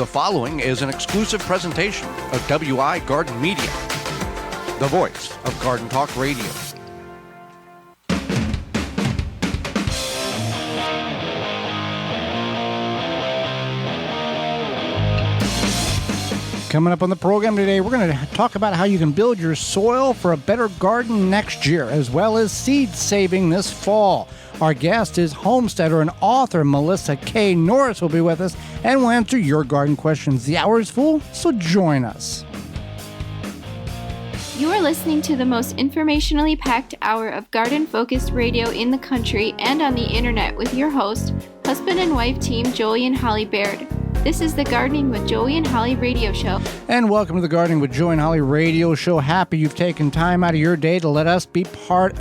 The following is an exclusive presentation of WI Garden Media, the voice of Garden Talk Radio. Coming up on the program today, we're going to talk about how you can build your soil for a better garden next year, as well as seed saving this fall. Our guest is homesteader and author Melissa K. Norris will be with us, and we'll answer your garden questions. The hour is full, so join us. You are listening to the most informationally packed hour of garden-focused radio in the country and on the internet with your host, husband and wife team Joey and Holly Baird. This is the Gardening with Joey and Holly radio show. And welcome to the Gardening with Joey and Holly radio show. Happy you've taken time out of your day to let us be part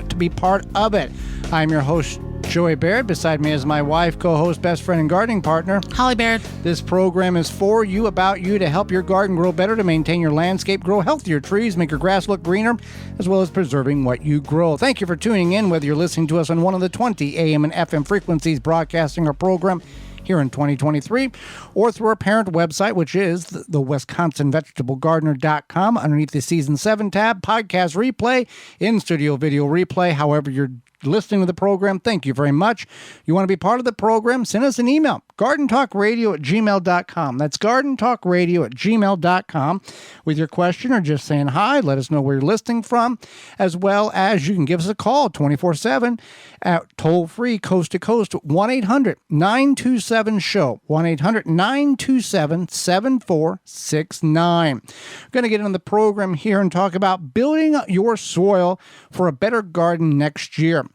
of it. I'm your host, Joey Baird. Beside me is my wife, co-host, best friend, and gardening partner, Holly Baird. This program is for you, about you, to help your garden grow better, to maintain your landscape, grow healthier trees, make your grass look greener, as well as preserving what you grow. Thank you for tuning in, whether you're listening to us on one of the 20 AM and FM frequencies broadcasting our program here in 2023, or through our parent website, which is the WisconsinVegetableGardener.com. Underneath the Season 7 tab, podcast replay, in-studio video replay, however you're listening to the program, thank you very much. You want to be part of the program, send us an email, gardentalkradio@gmail.com. That's gardentalkradio@gmail.com with your question or just saying hi. Let us know where you're listening from, as well as you can give us a call 24/7 at toll-free, coast-to-coast, 1-800-927-SHOW, 1-800-927-7469. We're going to get into the program here and talk about building your soil for a better garden next year.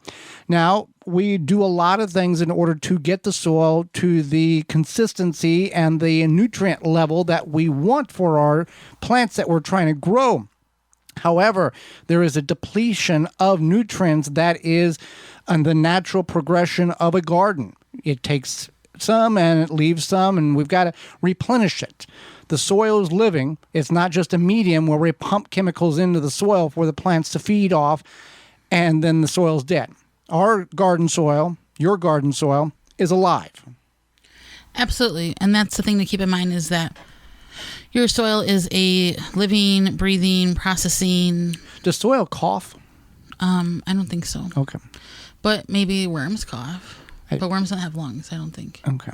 Now, we do a lot of things in order to get the soil to the consistency and the nutrient level that we want for our plants that we're trying to grow. However, there is a depletion of nutrients that is the natural progression of a garden. It takes some and it leaves some, and we've got to replenish it. The soil is living. It's not just a medium where we pump chemicals into the soil for the plants to feed off, and then the soil's dead. Our garden soil, your garden soil, is alive. Absolutely. And that's the thing to keep in mind, is that your soil is a living, breathing, processing. Does soil cough? I don't think so. Okay. But maybe worms cough. But worms don't have lungs, I don't think. Okay.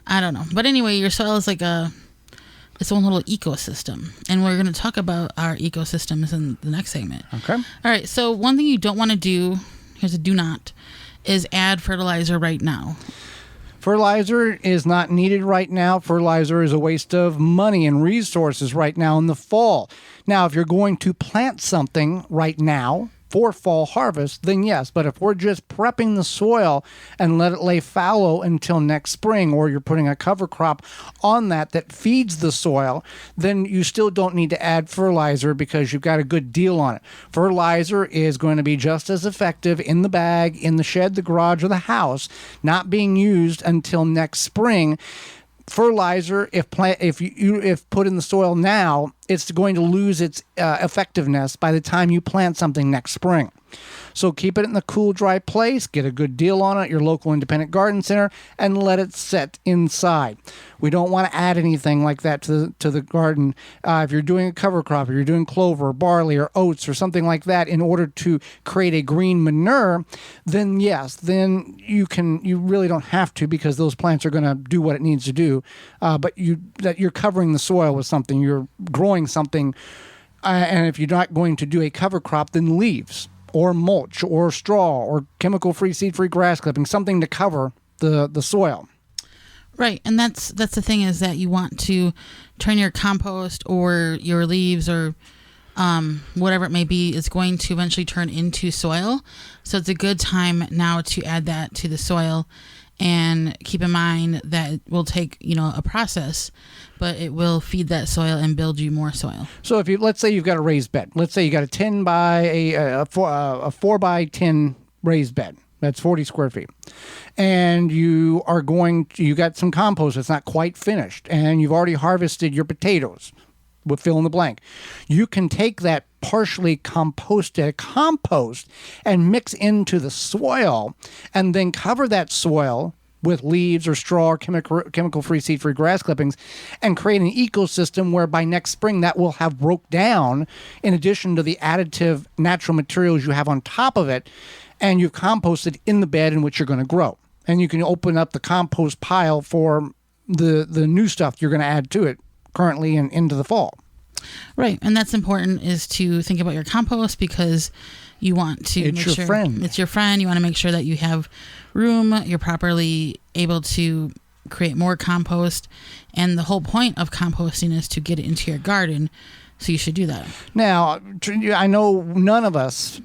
I don't know. But anyway, your soil is like its own little ecosystem. And we're going to talk about our ecosystems in the next segment. Okay. All right. So one thing you don't want to do, here's a do not, is add fertilizer right now. Fertilizer is not needed right now. Fertilizer is a waste of money and resources right now in the fall. Now, if you're going to plant something right now for fall harvest, then yes. But if we're just prepping the soil and let it lay fallow until next spring, or you're putting a cover crop on that feeds the soil, then you still don't need to add fertilizer because you've got a good deal on it. Fertilizer is going to be just as effective in the bag, in the shed, the garage, or the house, not being used until next spring. Fertilizer, if put in the soil now, it's going to lose its effectiveness by the time you plant something next spring. So keep it in the cool, dry place, get a good deal on it at your local independent garden center, and let it set inside. We don't want to add anything like that to the garden. If you're doing a cover crop, or you're doing clover, or barley, or oats, or something like that in order to create a green manure, then yes, then you really don't have to, because those plants are going to do what it needs to do. But you're covering the soil with something, you're growing something, and if you're not going to do a cover crop, then leaves, or mulch, or straw, or chemical-free, seed-free grass clippings, something to cover the soil. Right, and that's the thing, is that you want to turn your compost or your leaves or whatever it may be is going to eventually turn into soil. So it's a good time now to add that to the soil, and keep in mind that it will take a process, but it will feed that soil and build you more soil. So if let's say you've got a raised bed, let's say you got a 4 by 10 raised bed. That's 40 square feet. And you got some compost that's not quite finished, and you've already harvested your potatoes. We'll fill in the blank. You can take that partially composted compost and mix into the soil, and then cover that soil with leaves or straw or chemical-free, seed-free grass clippings and create an ecosystem where by next spring that will have broke down in addition to the additive natural materials you have on top of it, and you've composted in the bed in which you're going to grow. And you can open up the compost pile for the new stuff you're going to add to it currently and into the fall. Right. And that's important, is to think about your compost, because you want to it's make your sure friend. It's your friend. You want to make sure that you have room, you're properly able to create more compost. And the whole point of composting is to get it into your garden. So you should do that. Now, I know none of us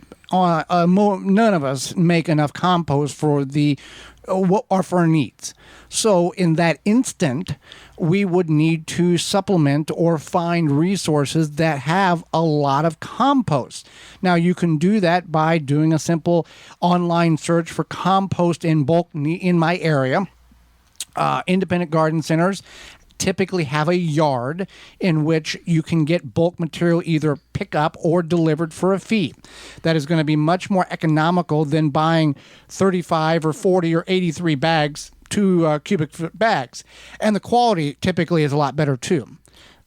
make enough compost for for our needs. So in that instant, we would need to supplement or find resources that have a lot of compost. Now, you can do that by doing a simple online search for compost in bulk in my area. Independent garden centers typically have a yard in which you can get bulk material either pick up or delivered for a fee. That is going to be much more economical than buying 35 or 40 or 83 bags, 2 cubic foot bags. And the quality typically is a lot better too.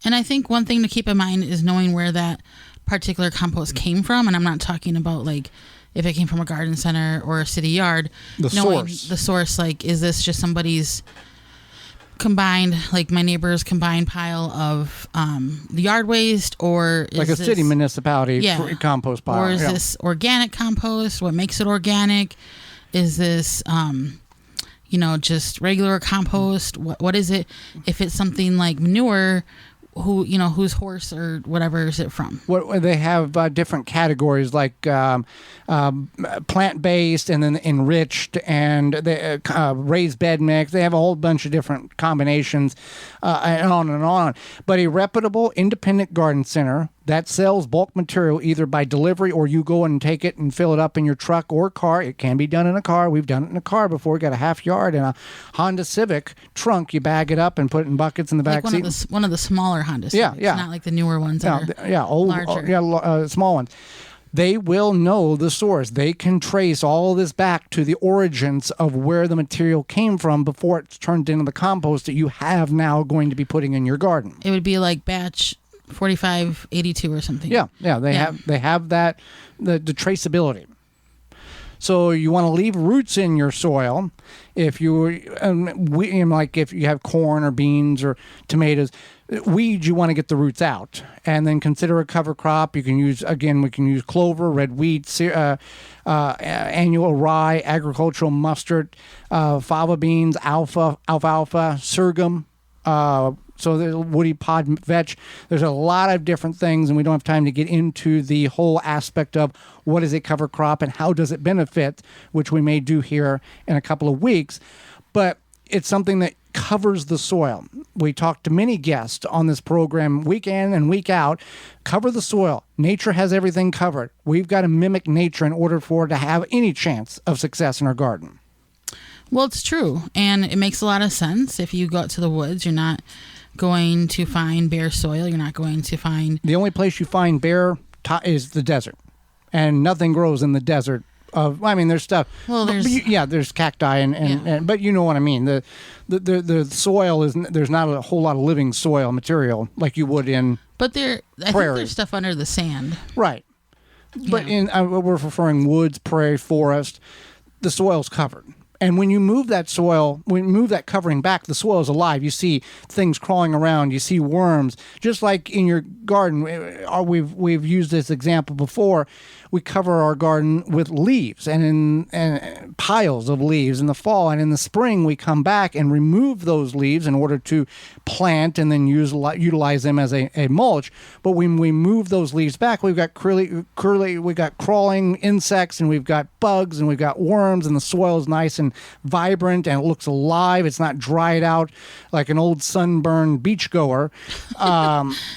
And I think one thing to keep in mind is knowing where that particular compost came from. And I'm not talking about like if it came from a garden center or a city yard. The source, like, is this just somebody's combined, like my neighbor's combined pile of the yard waste, or is like a city municipality compost pile, or is this organic compost? What makes it organic? Is this just regular compost? What is it? If it's something like manure, whose horse or whatever is it from? What they have different categories like plant-based and then enriched and raised bed mix. They have a whole bunch of different combinations and on and on. But a reputable independent garden center that sells bulk material either by delivery or you go and take it and fill it up in your truck or car. It can be done in a car. We've done it in a car before. We got a half yard and a Honda Civic trunk. You bag it up and put it in buckets in the back seat. One of the smaller Honda Civics. Yeah. Not like the newer ones. Larger. Small ones. They will know the source. They can trace all this back to the origins of where the material came from before it's turned into the compost that you have now going to be putting in your garden. It would be like batch 4582 or something. They have that the traceability. So you want to leave roots in your soil. If you if you have corn or beans or tomatoes, weeds, you want to get the roots out, and then consider a cover crop. We can use clover, red wheat, annual rye, agricultural mustard, fava beans, alfalfa, sorghum. So the woody pod vetch. There's a lot of different things, and we don't have time to get into the whole aspect of what is a cover crop and how does it benefit, which we may do here in a couple of weeks. But it's something that covers the soil. We talk to many guests on this program week in and week out. Cover the soil. Nature has everything covered. We've got to mimic nature in order for it to have any chance of success in our garden. Well, it's true, and it makes a lot of sense. If you go out to the woods, you're not going to find bare soil. You're not going to find... The only place you find bare is the desert, and nothing grows in the desert. There's stuff. Well, there's cacti and but you know what I mean. The soil there's not a whole lot of living soil material like you would in. But I think there's stuff under the sand. Right. But we're referring woods, prairie, forest. The soil's covered. And when you move that covering back, the soil is alive. You see things crawling around. You see worms. Just like in your garden, we've used this example before. We cover our garden with leaves and piles of leaves in the fall. And in the spring, we come back and remove those leaves in order to plant and then utilize them as a mulch. But when we move those leaves back, we've got we've got crawling insects, and we've got bugs, and we've got worms, and the soil is nice and vibrant, and it looks alive. It's not dried out like an old sunburned beachgoer.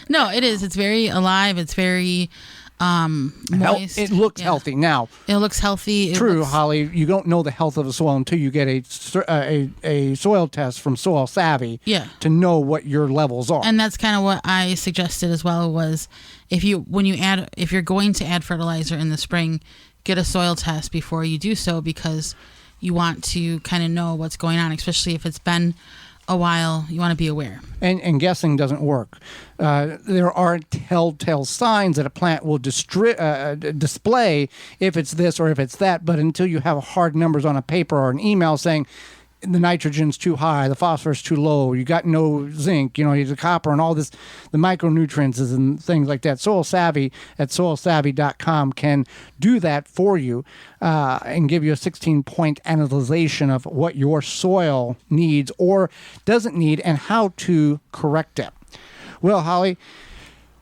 No, it is. It's very alive. It's very moist. It looks healthy. Now it looks healthy. True, Holly. You don't know the health of the soil until you get a soil test from Soil Savvy. To know what your levels are. And that's kind of what I suggested as well. Was if you're going to add fertilizer in the spring, get a soil test before you do so, because you want to kind of know what's going on, especially if it's been a while. You want to be aware. And guessing doesn't work. There are telltale signs that a plant will display if it's this or if it's that, but until you have hard numbers on a paper or an email saying the nitrogen's too high, the phosphorus too low, you got no zinc, the copper and all this, the micronutrients and things like that. Soil Savvy at soilsavvy.com can do that for you and give you a 16-point analyzation of what your soil needs or doesn't need and how to correct it. Well, Holly,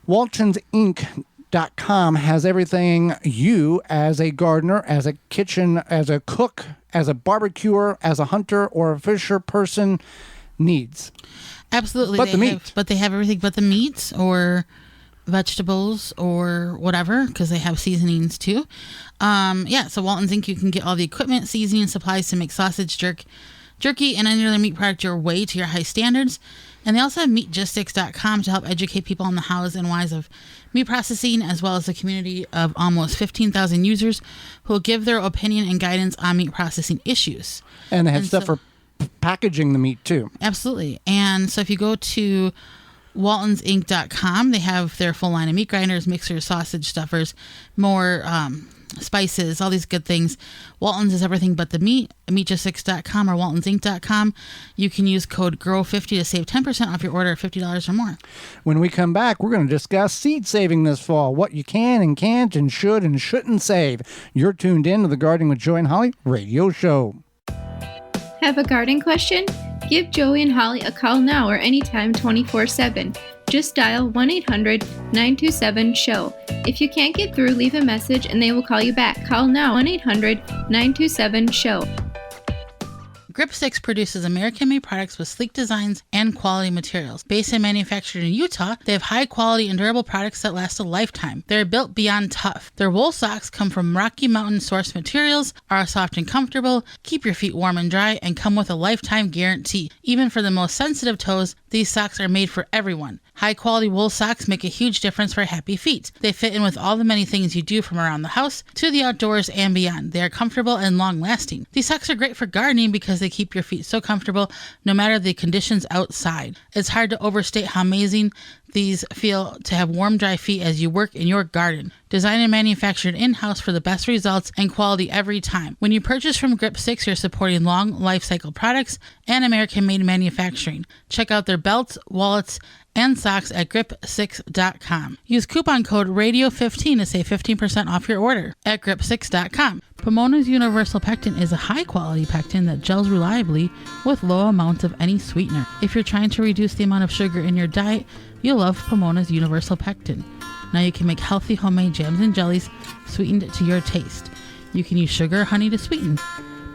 WaltonsInc.com has everything you, as a gardener, as a kitchen, as a cook, as a barbecuer, as a hunter or a fisher person needs. Absolutely. But they have everything but the meats or vegetables or whatever, because they have seasonings too. So Walton's Inc., you can get all the equipment, seasoning, supplies to make sausage, jerky, and any other meat product your way to your high standards. And they also have meatgistics.com to help educate people on the hows and whys of meat processing, as well as a community of almost 15,000 users who will give their opinion and guidance on meat processing issues. And they have stuff for packaging the meat too. Absolutely. And so if you go to waltonsinc.com, they have their full line of meat grinders, mixers, sausage stuffers, more spices, all these good things. Walton's is everything but the meat. Meatgistics.com or waltonsinc.com. You can use code GROW50 to save 10% off your order of $50 or more. When we come back, we're going to discuss seed saving this fall, what you can and can't and should and shouldn't save. You're tuned in to the Gardening with Joey and Holly radio show. Have a garden question? Give Joey and Holly a call now or anytime 24/7. Just dial 1-800-927-SHOW. If you can't get through, leave a message and they will call you back. Call now 1-800-927-SHOW. Grip 6 produces American-made products with sleek designs and quality materials. Based and manufactured in Utah, they have high-quality and durable products that last a lifetime. They're built beyond tough. Their wool socks come from Rocky Mountain sourced materials, are soft and comfortable, keep your feet warm and dry, and come with a lifetime guarantee. Even for the most sensitive toes, these socks are made for everyone. High-quality wool socks make a huge difference for happy feet. They fit in with all the many things you do from around the house to the outdoors and beyond. They are comfortable and long-lasting. These socks are great for gardening because they keep your feet so comfortable no matter the conditions outside. It's hard to overstate how amazing these feel to have warm, dry feet as you work in your garden. Designed and manufactured in-house for the best results and quality every time. When you purchase from Grip 6, you're supporting long life cycle products and American-made manufacturing. Check out their belts, wallets, and socks at grip6.com. Use coupon code RADIO15 to save 15% off your order at grip6.com. Pomona's Universal Pectin is a high-quality pectin that gels reliably with low amounts of any sweetener. If you're trying to reduce the amount of sugar in your diet, you'll love Pomona's Universal Pectin. Now you can make healthy homemade jams and jellies sweetened to your taste. You can use sugar or honey to sweeten.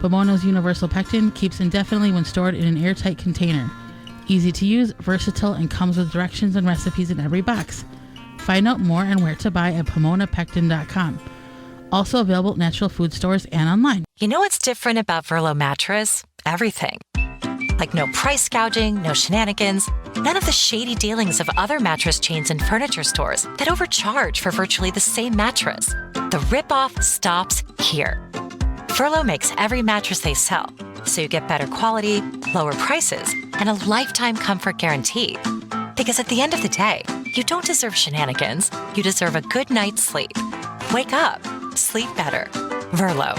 Pomona's Universal Pectin keeps indefinitely when stored in an airtight container. Easy to use, versatile, and comes with directions and recipes in every box. Find out more and where to buy at PomonaPectin.com. Also available at natural food stores and online. You know what's different about Verlo mattress? Everything. Like no price gouging, no shenanigans, none of the shady dealings of other mattress chains and furniture stores that overcharge for virtually the same mattress. The ripoff stops here. Verlo makes every mattress they sell, so you get better quality, lower prices, and a lifetime comfort guarantee. Because at the end of the day, you don't deserve shenanigans, you deserve a good night's sleep. Wake up. Sleep better. Verlo.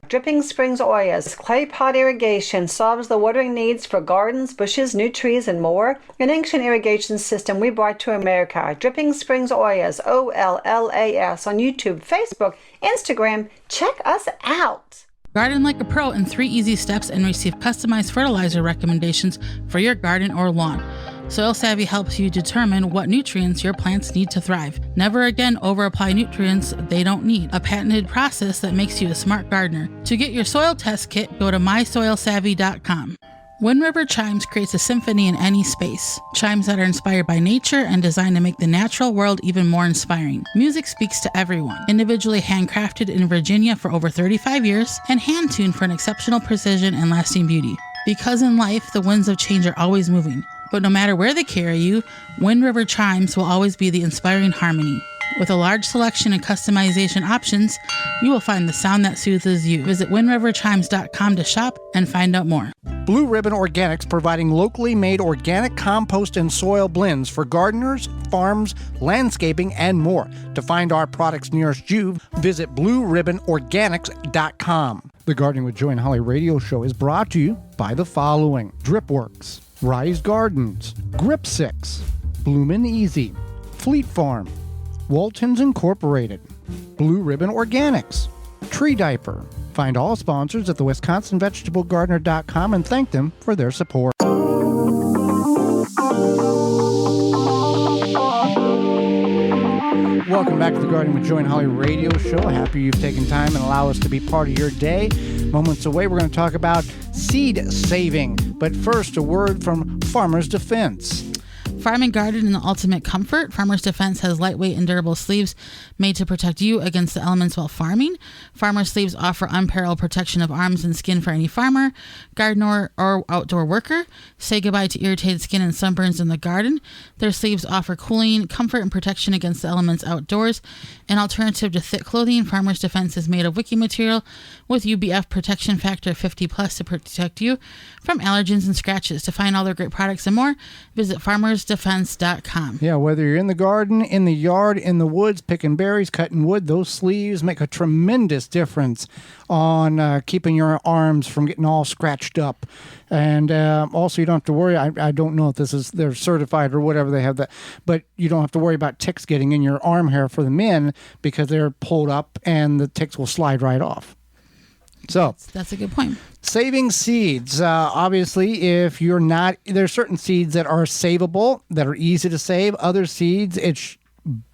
Dripping Springs Oyas clay pot irrigation solves the watering needs for gardens, bushes, new trees, and more. An ancient irrigation system we brought to America. Dripping Springs Oyas, OLLAS, on YouTube, Facebook, Instagram. Check us out. Garden like a pro in 3 easy steps and receive customized fertilizer recommendations for your garden or lawn. Soil Savvy helps you determine what nutrients your plants need to thrive. Never again over-apply nutrients they don't need. A patented process that makes you a smart gardener. To get your soil test kit, go to mysoilsavvy.com. Wind River Chimes creates a symphony in any space. Chimes that are inspired by nature and designed to make the natural world even more inspiring. Music speaks to everyone. Individually handcrafted in Virginia for over 35 years and hand-tuned for an exceptional precision and lasting beauty. Because in life, the winds of change are always moving. But no matter where they carry you, Wind River Chimes will always be the inspiring harmony. With a large selection and customization options, you will find the sound that soothes you. Visit windriverchimes.com to shop and find out more. Blue Ribbon Organics, providing locally made organic compost and soil blends for gardeners, farms, landscaping, and more. To find our products nearest you, visit blueribbonorganics.com. The Gardening with Joy and Holly radio show is brought to you by the following: Dripworks, Rise Gardens, Grip 6, Bloomin' Easy, Fleet Farm, Waltons Incorporated, Blue Ribbon Organics, Tree Diaper. Find all sponsors at the WisconsinVegetableGardener.com and thank them for their support. Welcome back to the Gardening with Joy and Holly radio show. Happy you've taken time and allow us to be part of your day. Moments away, we're going to talk about seed saving. But first, a word from Farmers Defense. Farm and garden in the ultimate comfort. Farmers Defense has lightweight and durable sleeves made to protect you against the elements while farming. Farmers sleeves offer unparalleled protection of arms and skin for any farmer, gardener, or outdoor worker. Say goodbye to irritated skin and sunburns in the garden. Their sleeves offer cooling, comfort, and protection against the elements outdoors. An alternative to thick clothing, Farmers Defense is made of wicking material with UBF protection factor 50+ to protect you from allergens and scratches. To find all their great products and more, visit farmersdefense.com. Yeah, whether you're in the garden, in the yard, in the woods, picking berries, cutting wood, those sleeves make a tremendous difference on keeping your arms from getting all scratched up. And also, you don't have to worry. I don't know if they're certified or whatever they have that, but you don't have to worry about ticks getting in your arm hair for the men because they're pulled up and the ticks will slide right off. So that's a good point. Saving seeds. Obviously, if you're not, there's certain seeds that are savable, that are easy to save. Other seeds, it's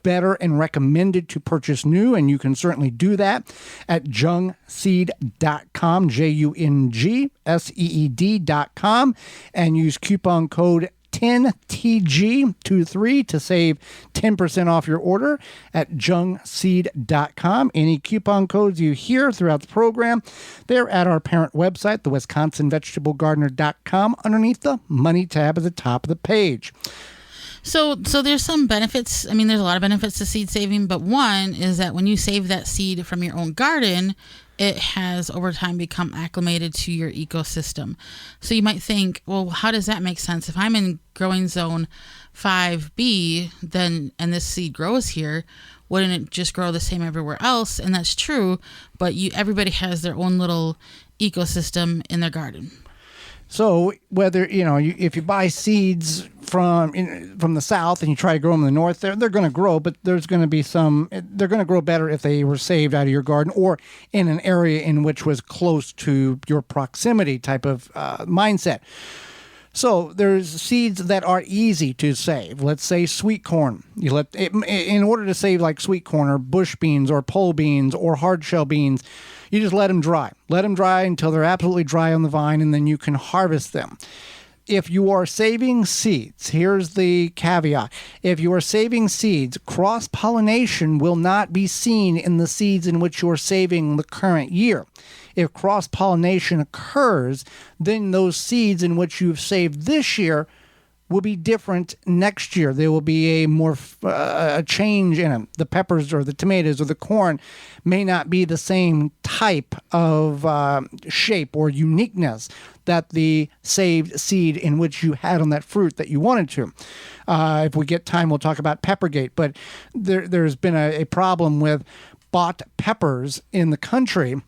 better and recommended to purchase new, and you can certainly do that at jungseed.com, JUNGSEED.com, and use coupon code 10TG23 to save 10% off your order at jungseed.com. Any coupon codes you hear throughout the program, they're at our parent website, the WisconsinVegetableGardener.com, underneath the Money tab at the top of the page. So there's some benefits. I mean, there's a lot of benefits to seed saving, but one is that when you save that seed from your own garden, it has over time become acclimated to your ecosystem. So you might think, well, how does that make sense? If I'm in growing zone 5B, then, and this seed grows here, wouldn't it just grow the same everywhere else? And that's true, but everybody has their own little ecosystem in their garden. So whether, if you buy seeds from the south and you try to grow them in the north, they're going to grow, but there's going to be they're going to grow better if they were saved out of your garden or in an area in which was close to your proximity type of mindset. So there's seeds that are easy to save. Let's say sweet corn. In order to save like sweet corn or bush beans or pole beans or hard shell beans, you just let them dry. Let them dry until they're absolutely dry on the vine, and then you can harvest them. If you are saving seeds, here's the caveat. If you are saving seeds, cross-pollination will not be seen in the seeds in which you are saving the current year. If cross-pollination occurs, then those seeds in which you've saved this year will be different next year. There will be a change in them. The peppers or the tomatoes or the corn may not be the same type of shape or uniqueness that the saved seed in which you had on that fruit that you wanted to. If we get time, we'll talk about Peppergate. But there's been a problem with bought peppers in the country.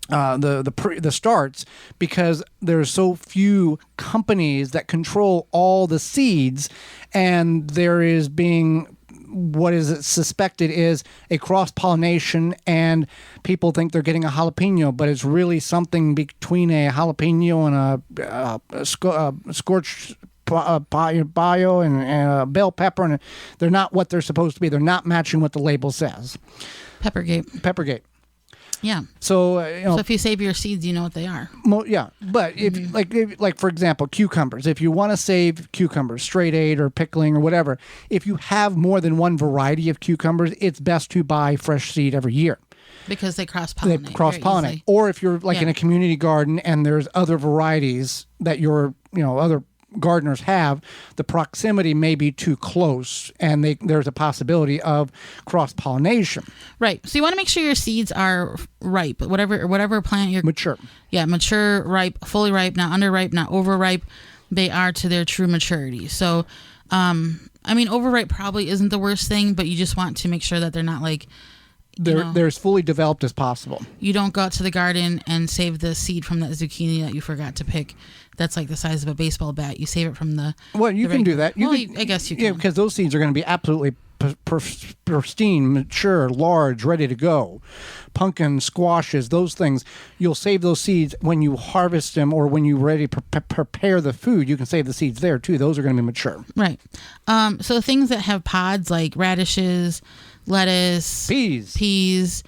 The starts, because there's so few companies that control all the seeds, and there is being what is suspected is a cross-pollination, and people think they're getting a jalapeno, but it's really something between a jalapeno and a scorched bio and a bell pepper, and they're not what they're supposed to be. They're not matching what the label says. Peppergate. Yeah. So if you save your seeds, you know what they are. Yeah, but if like for example, cucumbers. If you want to save cucumbers, straight eight or pickling or whatever, if you have more than one variety of cucumbers, it's best to buy fresh seed every year. Because they cross-pollinate. They cross-pollinate. Or if you're in a community garden and there's other varieties that you're, other gardeners have, the proximity may be too close, and there's a possibility of cross-pollination. Right. So you want to make sure your seeds are ripe. Whatever plant you're... Mature. Yeah, mature, ripe, fully ripe, not underripe, not overripe. They are to their true maturity. So, overripe probably isn't the worst thing, but you just want to make sure that they're not like... They're as fully developed as possible. You don't go out to the garden and save the seed from that zucchini that you forgot to pick. That's like the size of a baseball bat. You save it from the... Well, you can do that. I guess you can. Yeah, because those seeds are going to be absolutely pristine, mature, large, ready to go. Pumpkin, squashes, those things. You'll save those seeds when you harvest them or when you're ready to prepare the food. You can save the seeds there, too. Those are going to be mature. Right. So things that have pods like radishes, lettuce, peas,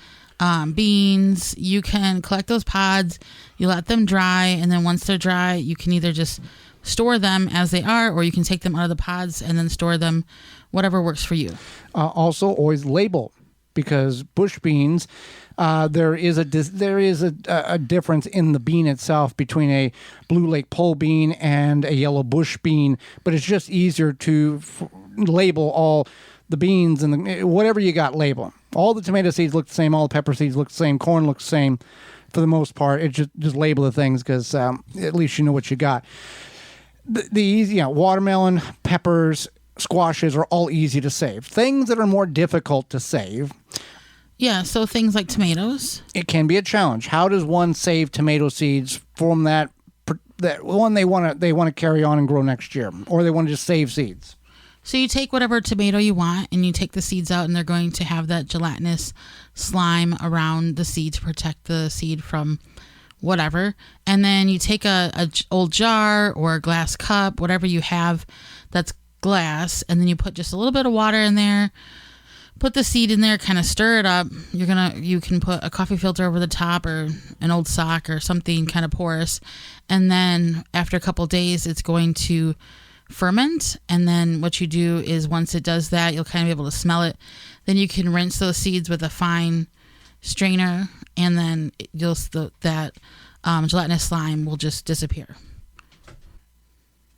beans, you can collect those pods, you let them dry, and then once they're dry, you can either just store them as they are, or you can take them out of the pods and then store them, whatever works for you. Also, always label, because bush beans, there is a difference in the bean itself between a blue lake pole bean and a yellow bush bean, but it's just easier to label all the beans and whatever you got, label. All the tomato seeds look the same. All the pepper seeds look the same. Corn looks the same for the most part. It's just label the things because at least you know what you got. The easy, watermelon, peppers, squashes are all easy to save. Things that are more difficult to save. Yeah, so things like tomatoes. It can be a challenge. How does one save tomato seeds from that one they want to carry on and grow next year, or they want to just save seeds? So you take whatever tomato you want and you take the seeds out, and they're going to have that gelatinous slime around the seed to protect the seed from whatever. And then you take a old jar or a glass cup, whatever you have that's glass, and then you put just a little bit of water in there, put the seed in there, kind of stir it up. You can put a coffee filter over the top or an old sock or something kind of porous. And then after a couple days, it's going to ferment, and then what you do is once it does that, you'll kind of be able to smell it. Then you can rinse those seeds with a fine strainer, and then that gelatinous slime will just disappear.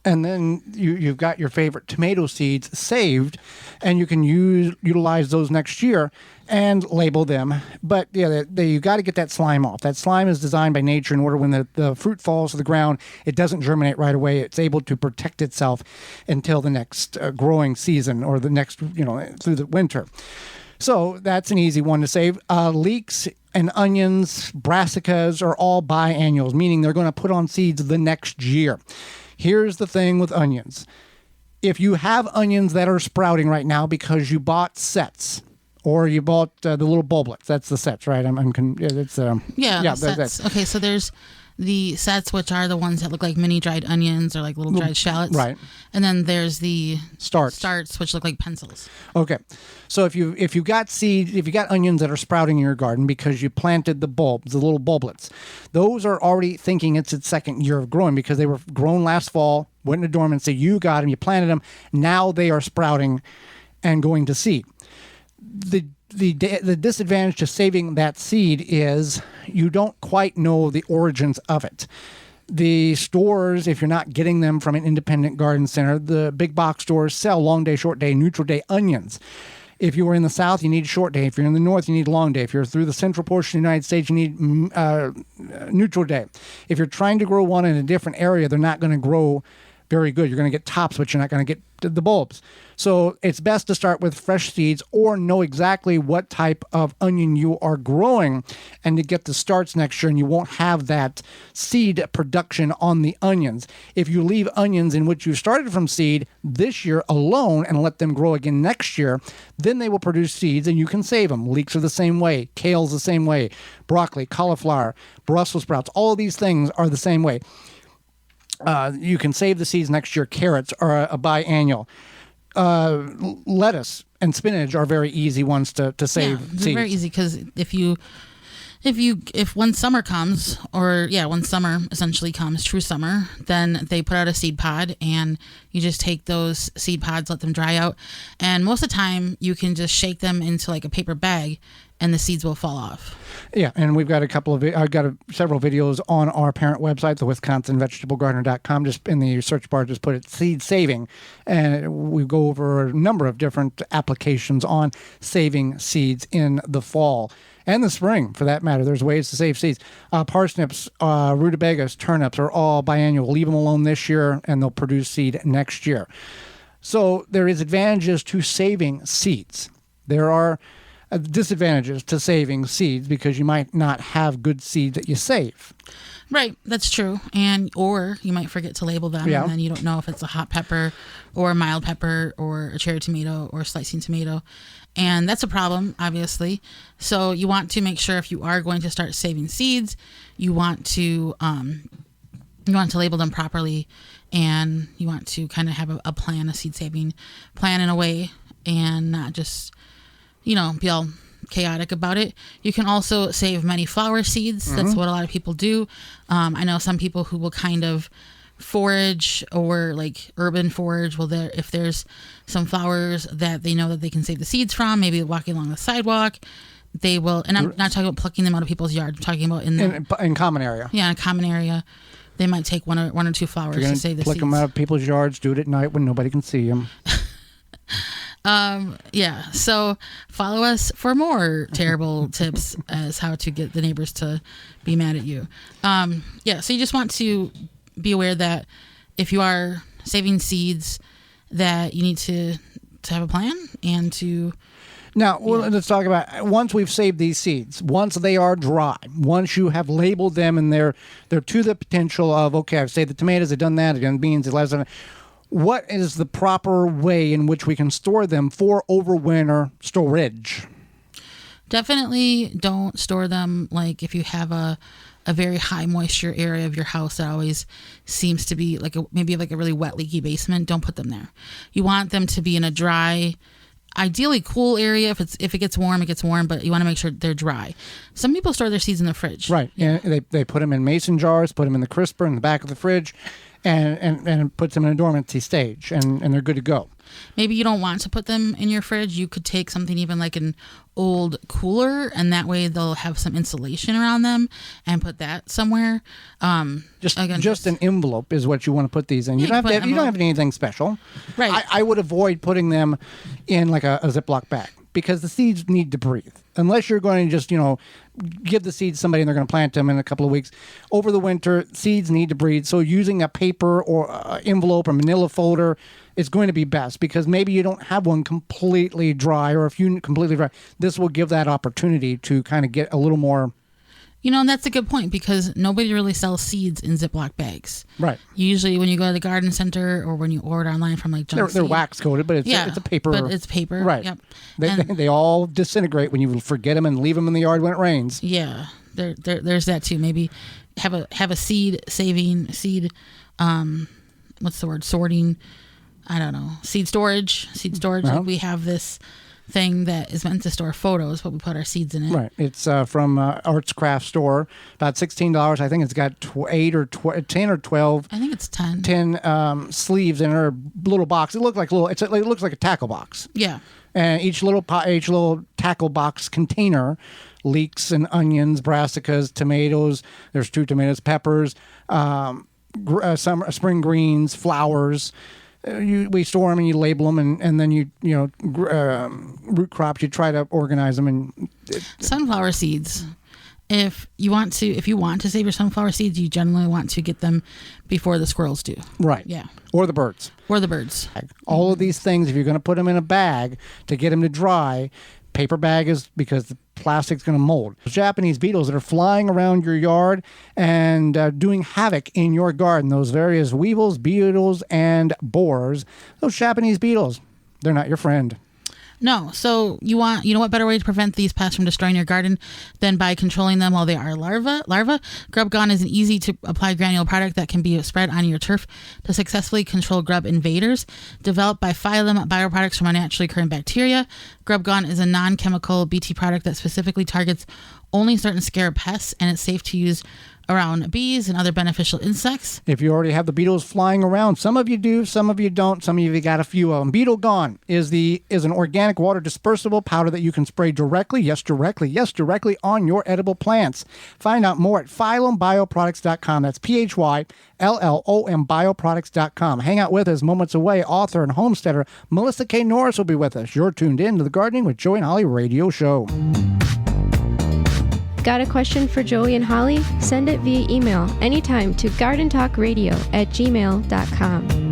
And then you've got your favorite tomato seeds saved, and you can utilize those next year and label them. But yeah, you got to get that slime off. That slime is designed by nature in order when the fruit falls to the ground, it doesn't germinate right away. It's able to protect itself until the next growing season or the next, through the winter. So that's an easy one to save. Leeks and onions, brassicas are all biannuals, meaning they're going to put on seeds the next year. Here's the thing with onions. If you have onions that are sprouting right now because you bought sets or you bought the little bulblets, that's the sets, right? Sets. Okay, so there's the sets, which are the ones that look like mini dried onions or like little dried shallots. Right. And then there's the starts, which look like pencils. Okay. So if you got onions that are sprouting in your garden because you planted the bulbs, the little bulblets, those are already thinking it's its second year of growing because they were grown last fall, went into dormancy, you got them, you planted them, now they are sprouting and going to seed. The disadvantage to saving that seed is you don't quite know the origins of it. The stores, if you're not getting them from an independent garden center, the big box stores sell long day, short day, neutral day onions. If you were in the South, you need short day. If you're in the North, you need long day. If you're through the central portion of the United States, you need neutral day. If you're trying to grow one in a different area, they're not going to grow very good. You're going to get tops, but you're not going to get the bulbs. So it's best to start with fresh seeds or know exactly what type of onion you are growing and to get the starts next year, and you won't have that seed production on the onions. If you leave onions in which you started from seed this year alone and let them grow again next year, then they will produce seeds and you can save them. Leeks are the same way. Kale's the same way. Broccoli, cauliflower, Brussels sprouts, all of these things are the same way. You can save the seeds next year. Carrots are a biannual. Lettuce and spinach are very easy ones to save seeds. They're very easy because if when summer comes, when summer essentially comes, true summer, then they put out a seed pod and you just take those seed pods, let them dry out. And most of the time you can just shake them into like a paper bag and the seeds will fall off. Yeah, and we've got several videos on our parent website, the WisconsinVegetableGardener.com. Just in the search bar, just put it seed saving, and we go over a number of different applications on saving seeds in the fall and the spring, for that matter. There's ways to save seeds. Parsnips, rutabagas, turnips are all biannual. Leave them alone this year, and they'll produce seed next year. So there is advantages to saving seeds. There are disadvantages to saving seeds because you might not have good seeds that you save. Right, that's true. Or you might forget to label them, Yeah. and then you don't know if it's a hot pepper or a mild pepper or a cherry tomato or a slicing tomato. And that's a problem, obviously. So you want to make sure if you are going to start saving seeds, you want to label them properly, and you want to kind of have a plan, a seed saving plan in a way, and not just, be all chaotic about it. You can also save many flower seeds. That's what a lot of people do. I know some people who will kind of forage or like urban forage. Well, if there's some flowers that they know that they can save the seeds from, maybe walking along the sidewalk, they will. And I'm not talking about plucking them out of people's yards. I'm talking about in common area. Yeah, in a common area, they might take one or two flowers to save the pluck seeds. them out of people's yards. Do it at night when nobody can see them. Yeah. So follow us for more terrible tips as how to get the neighbors to be mad at you. Yeah. So you just want to be aware that if you are saving seeds, that you need to have a plan and to. Now, let's talk about once we've saved these seeds, once they are dry, once you have labeled them and they're to the potential of, okay, I've saved the tomatoes, I've done that, I've done beans, what is the proper way in which we can store them for overwinter storage? Definitely don't store them like if you have a very high moisture area of your house that always seems to be maybe like a really wet, leaky basement. Don't put them there. You want them to be in a dry, ideally cool area. If it gets warm, it gets warm, but you want to make sure they're dry. Some people store their seeds in the fridge. Right. Yeah. And they put them in mason jars, put them in the crisper in the back of the fridge, and it puts them in a dormancy stage, and they're good to go. Maybe you don't want to put them in your fridge. You could take something even like an old cooler, and that way they'll have some insulation around them, and put that somewhere. Just an envelope is what you want to put these in. You don't have to have anything special. Right. I would avoid putting them in like a Ziploc bag because the seeds need to breathe. Unless you're going to just, give the seeds to somebody and they're going to plant them in a couple of weeks. Over the winter, seeds need to breathe. So using a paper or envelope or manila folder is going to be best because maybe you don't have one completely dry, or if you completely dry, this will give that opportunity to kind of get a little more. And that's a good point because nobody really sells seeds in Ziploc bags. Right. Usually when you go to the garden center or when you order online from like Junk they're wax coated, but it's a paper. But it's paper. Right. Yep. They all disintegrate when you forget them and leave them in the yard when it rains. Yeah. There's that too. Maybe have a seed saving, what's the word? Sorting. I don't know. Seed storage. Uh-huh. We have this thing that is meant to store photos, but we put our seeds in it. Right. It's from Arts Craft Store, about $16. I think it's got 10 or 12. I think it's 10. 10 sleeves in a little box. It looks like it looks like a tackle box. Yeah. And each little tackle box container, leeks and onions, brassicas, tomatoes. There's 2 tomatoes, peppers, some spring greens, flowers. We store them and you label them, and then root crops. You try to organize them. And sunflower seeds. If you want to save your sunflower seeds, you generally want to get them before the squirrels do. Right. Yeah. Or the birds. All of these things, if you're going to put them in a bag to get them to dry, paper bag is because the plastic's going to mold. Those Japanese beetles that are flying around your yard and doing havoc in your garden, those various weevils, beetles, and borers, those Japanese beetles, they're not your friend. No. So what better way to prevent these pests from destroying your garden than by controlling them while they are larvae? Grub Gone is an easy to apply granule product that can be spread on your turf to successfully control grub invaders. Developed by Phylum Bioproducts from a naturally occurring bacteria, Grub Gone is a non-chemical BT product that specifically targets only certain scarab pests, and it's safe to use around bees and other beneficial insects. If you already have the beetles flying around, some of you do, some of you don't, some of you got a few of them. Beetle Gone is an organic water dispersible powder that you can spray directly on your edible plants. Find out more at phyllombioproducts.com. That's PHYLLOM bioproducts.com. Hang out with us moments away. Author and homesteader Melissa K. Norris will be with us. You're tuned in to the Gardening with Joey and Holly radio show. Got a question for Joey and Holly? Send it via email anytime to gardentalkradio@gmail.com.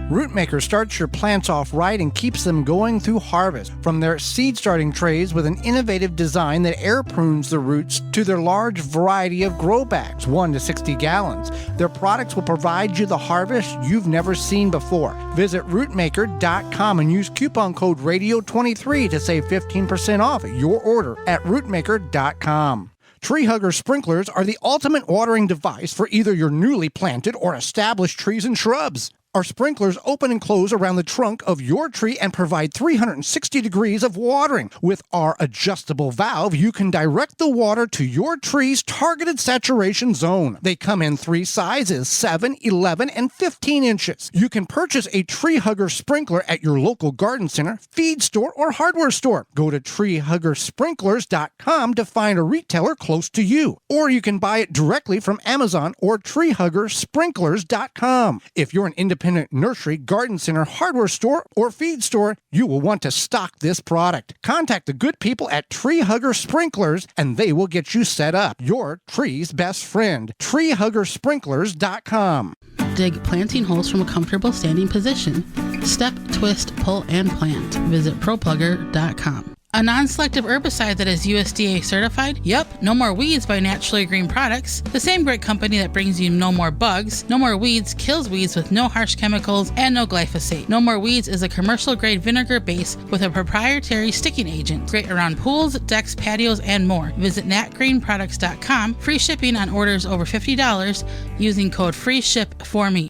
Rootmaker starts your plants off right and keeps them going through harvest. From their seed starting trays with an innovative design that air prunes the roots to their large variety of grow bags, 1 to 60 gallons. Their products will provide you the harvest you've never seen before. Visit rootmaker.com and use coupon code radio23 to save 15% off your order at rootmaker.com. Tree Hugger sprinklers are the ultimate watering device for either your newly planted or established trees and shrubs. Our sprinklers open and close around the trunk of your tree and provide 360 degrees of watering. With our adjustable valve, you can direct the water to your tree's targeted saturation zone. They come in 3 sizes, 7, 11, and 15 inches. You can purchase a Tree Hugger sprinkler at your local garden center, feed store, or hardware store. Go to treehuggersprinklers.com to find a retailer close to you. Or you can buy it directly from Amazon or treehuggersprinklers.com. If you're an independent nursery, garden center, hardware store, or feed store, you will want to stock this product. Contact the good people at Tree Hugger Sprinklers and they will get you set up. Your tree's best friend. treehuggersprinklers.com. Dig planting holes from a comfortable standing position. Step, twist, pull, and plant. Visit ProPlugger.com. A non-selective herbicide that is USDA certified? Yep, No More Weeds by Naturally Green Products. The same great company that brings you No More Bugs. No More Weeds kills weeds with no harsh chemicals and no glyphosate. No More Weeds is a commercial-grade vinegar base with a proprietary sticking agent. Great around pools, decks, patios, and more. Visit natgreenproducts.com. Free shipping on orders over $50 using code FREESHIP4ME.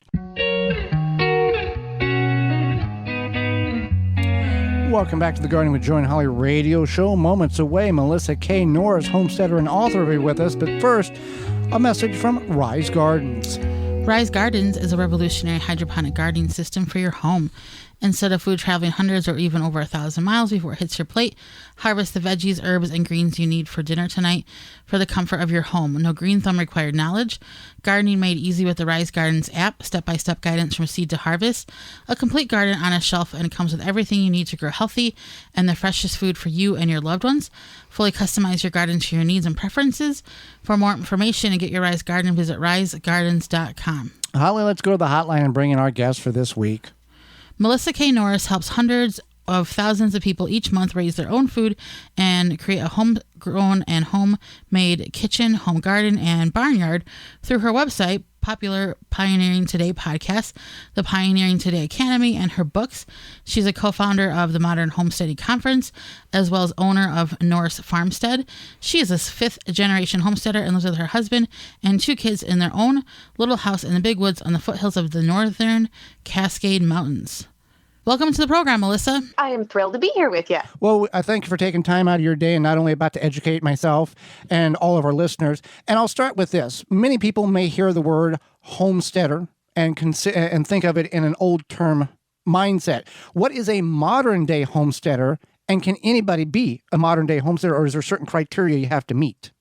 Welcome back to the Gardening with Joey and Holly radio show. Moments away, Melissa K. Norris, homesteader and author, will be with us. But first, a message from Rise Gardens. Rise Gardens is a revolutionary hydroponic gardening system for your home. Instead of food traveling hundreds or even over 1,000 miles before it hits your plate, harvest the veggies, herbs, and greens you need for dinner tonight for the comfort of your home. No green thumb required knowledge. Gardening made easy with the Rise Gardens app. Step-by-step guidance from seed to harvest. A complete garden on a shelf, and it comes with everything you need to grow healthy and the freshest food for you and your loved ones. Fully customize your garden to your needs and preferences. For more information and get your Rise Garden, visit risegardens.com. Holly, let's go to the hotline and bring in our guest for this week. Melissa K. Norris helps hundreds of thousands of people each month raise their own food and create a homegrown and homemade kitchen, home garden, and barnyard through her website, popular Pioneering Today podcast, the Pioneering Today Academy, and her books. She's a co-founder of the Modern Homesteading Conference, as well as owner of Norris Farmstead. She is a 5th-generation homesteader and lives with her husband and 2 kids in their own little house in the big woods on the foothills of the northern Cascade Mountains. Welcome to the program, Melissa. I am thrilled to be here with you. Well, I thank you for taking time out of your day and not only about to educate myself and all of our listeners. And I'll start with this. Many people may hear the word homesteader and think of it in an old term mindset. What is a modern day homesteader, and can anybody be a modern day homesteader, or is there certain criteria you have to meet?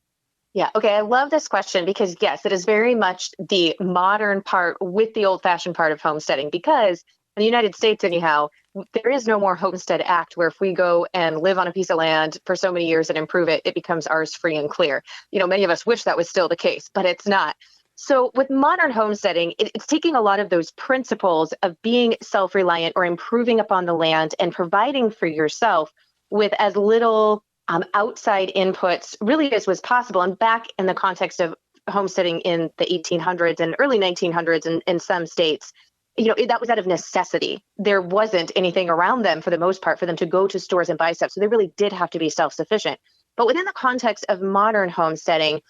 Yeah. Okay. I love this question because, yes, it is very much the modern part with the old fashioned part of homesteading, because in the United States, anyhow, there is no more Homestead Act where if we go and live on a piece of land for so many years and improve it, it becomes ours free and clear. You know, many of us wish that was still the case, but it's not. So with modern homesteading, it's taking a lot of those principles of being self-reliant or improving upon the land and providing for yourself with as little outside inputs really as was possible. And back in the context of homesteading in the 1800s and early 1900s in some states, you know, that was out of necessity. There wasn't anything around them for the most part for them to go to stores and buy stuff. So they really did have to be self-sufficient. But within the context of modern homesteading,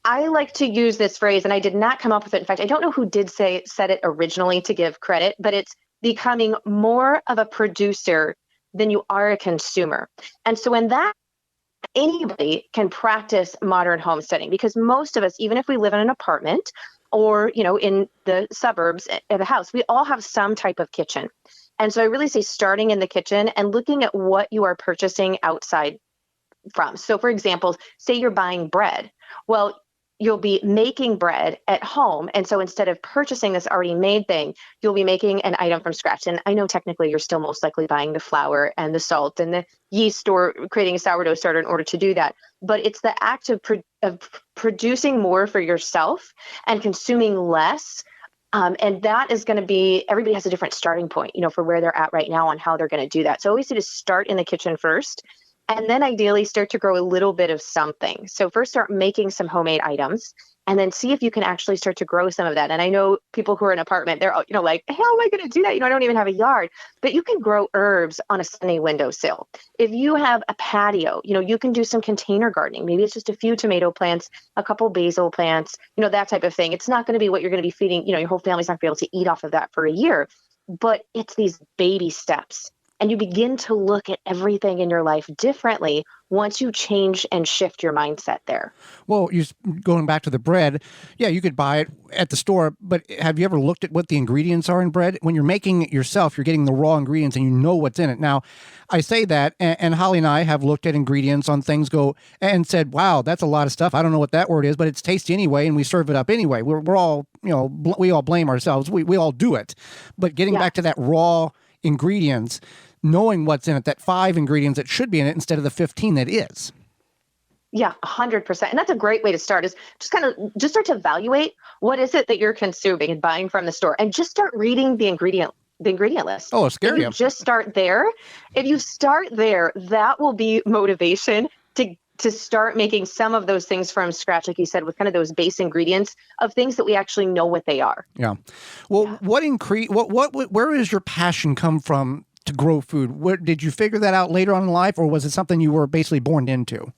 I like to use this phrase, and I did not come up with it. In fact, I don't know who said it originally to give credit, but it's becoming more of a producer than you are a consumer. And so in that anybody can practice modern homesteading, because most of us, even if we live in an apartment or, in the suburbs of a house, we all have some type of kitchen. And so I really say starting in the kitchen and looking at what you are purchasing outside from. So for example, say you're buying bread. Well, you'll be making bread at home. And so instead of purchasing this already made thing, you'll be making an item from scratch. And I know technically you're still most likely buying the flour and the salt and the yeast or creating a sourdough starter in order to do that. But it's the act of producing more for yourself and consuming less. And that is going to be, everybody has a different starting point, for where they're at right now on how they're going to do that. So I always say to start in the kitchen first, and then ideally start to grow a little bit of something. So first start making some homemade items, and then see if you can actually start to grow some of that. And I know people who are in an apartment, they're, like, how am I going to do that? I don't even have a yard. But you can grow herbs on a sunny windowsill. If you have a patio, you can do some container gardening. Maybe it's just a few tomato plants, a couple basil plants, that type of thing. It's not going to be what you're going to be feeding, your whole family's not going to be able to eat off of that for a year. But it's these baby steps. And you begin to look at everything in your life differently once you change and shift your mindset there. Well, going back to the bread, yeah, you could buy it at the store, but have you ever looked at what the ingredients are in bread? When you're making it yourself, you're getting the raw ingredients and you know what's in it. Now, I say that, and Holly and I have looked at ingredients on things and said, wow, that's a lot of stuff. I don't know what that word is, but it's tasty anyway, and we serve it up anyway. We're all, we all blame ourselves. We all do it. But getting back to that raw ingredients, knowing what's in it, that 5 ingredients that should be in it instead of the 15 that is. Yeah, 100%. And that's a great way to start, is just start to evaluate what is it that you're consuming and buying from the store, and just start reading the ingredient list. Oh, it's scary. If you just start there, that will be motivation to start making some of those things from scratch, like you said, with kind of those base ingredients of things that we actually know what they are. Yeah. Well, where is your passion come from to grow food? Did you figure that out later on in life, or was it something you were basically born into?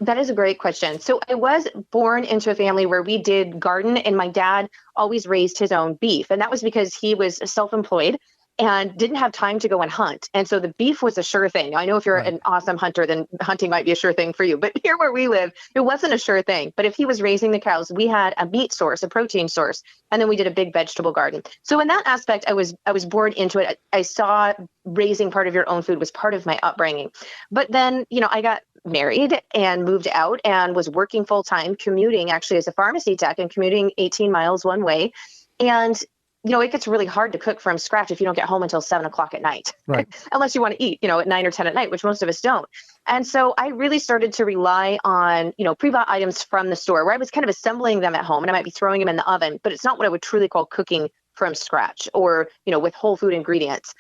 That is a great question. So I was born into a family where we did garden, and my dad always raised his own beef. And that was because he was self-employed and didn't have time to go and hunt. And so the beef was a sure thing. I know if you're an awesome hunter, then hunting might be a sure thing for you. But here where we live, it wasn't a sure thing. But if he was raising the cows, we had a meat source, a protein source, and then we did a big vegetable garden. So in that aspect, I was born into it. I saw raising part of your own food was part of my upbringing. But then, I got married and moved out and was working full time, commuting actually as a pharmacy tech, and commuting 18 miles one way. And it gets really hard to cook from scratch if you don't get home until 7 o'clock at night, right? Unless you want to eat, at 9 or 10 at night, which most of us don't. And so I really started to rely on, pre-bought items from the store, where I was kind of assembling them at home, and I might be throwing them in the oven, but it's not what I would truly call cooking from scratch, or, with whole food ingredients.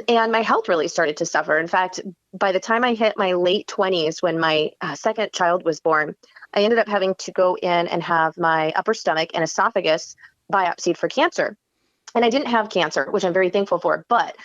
And my health really started to suffer. In fact, by the time I hit my late 20s, when my second child was born, I ended up having to go in and have my upper stomach and esophagus biopsied for cancer. And I didn't have cancer, which I'm very thankful for, but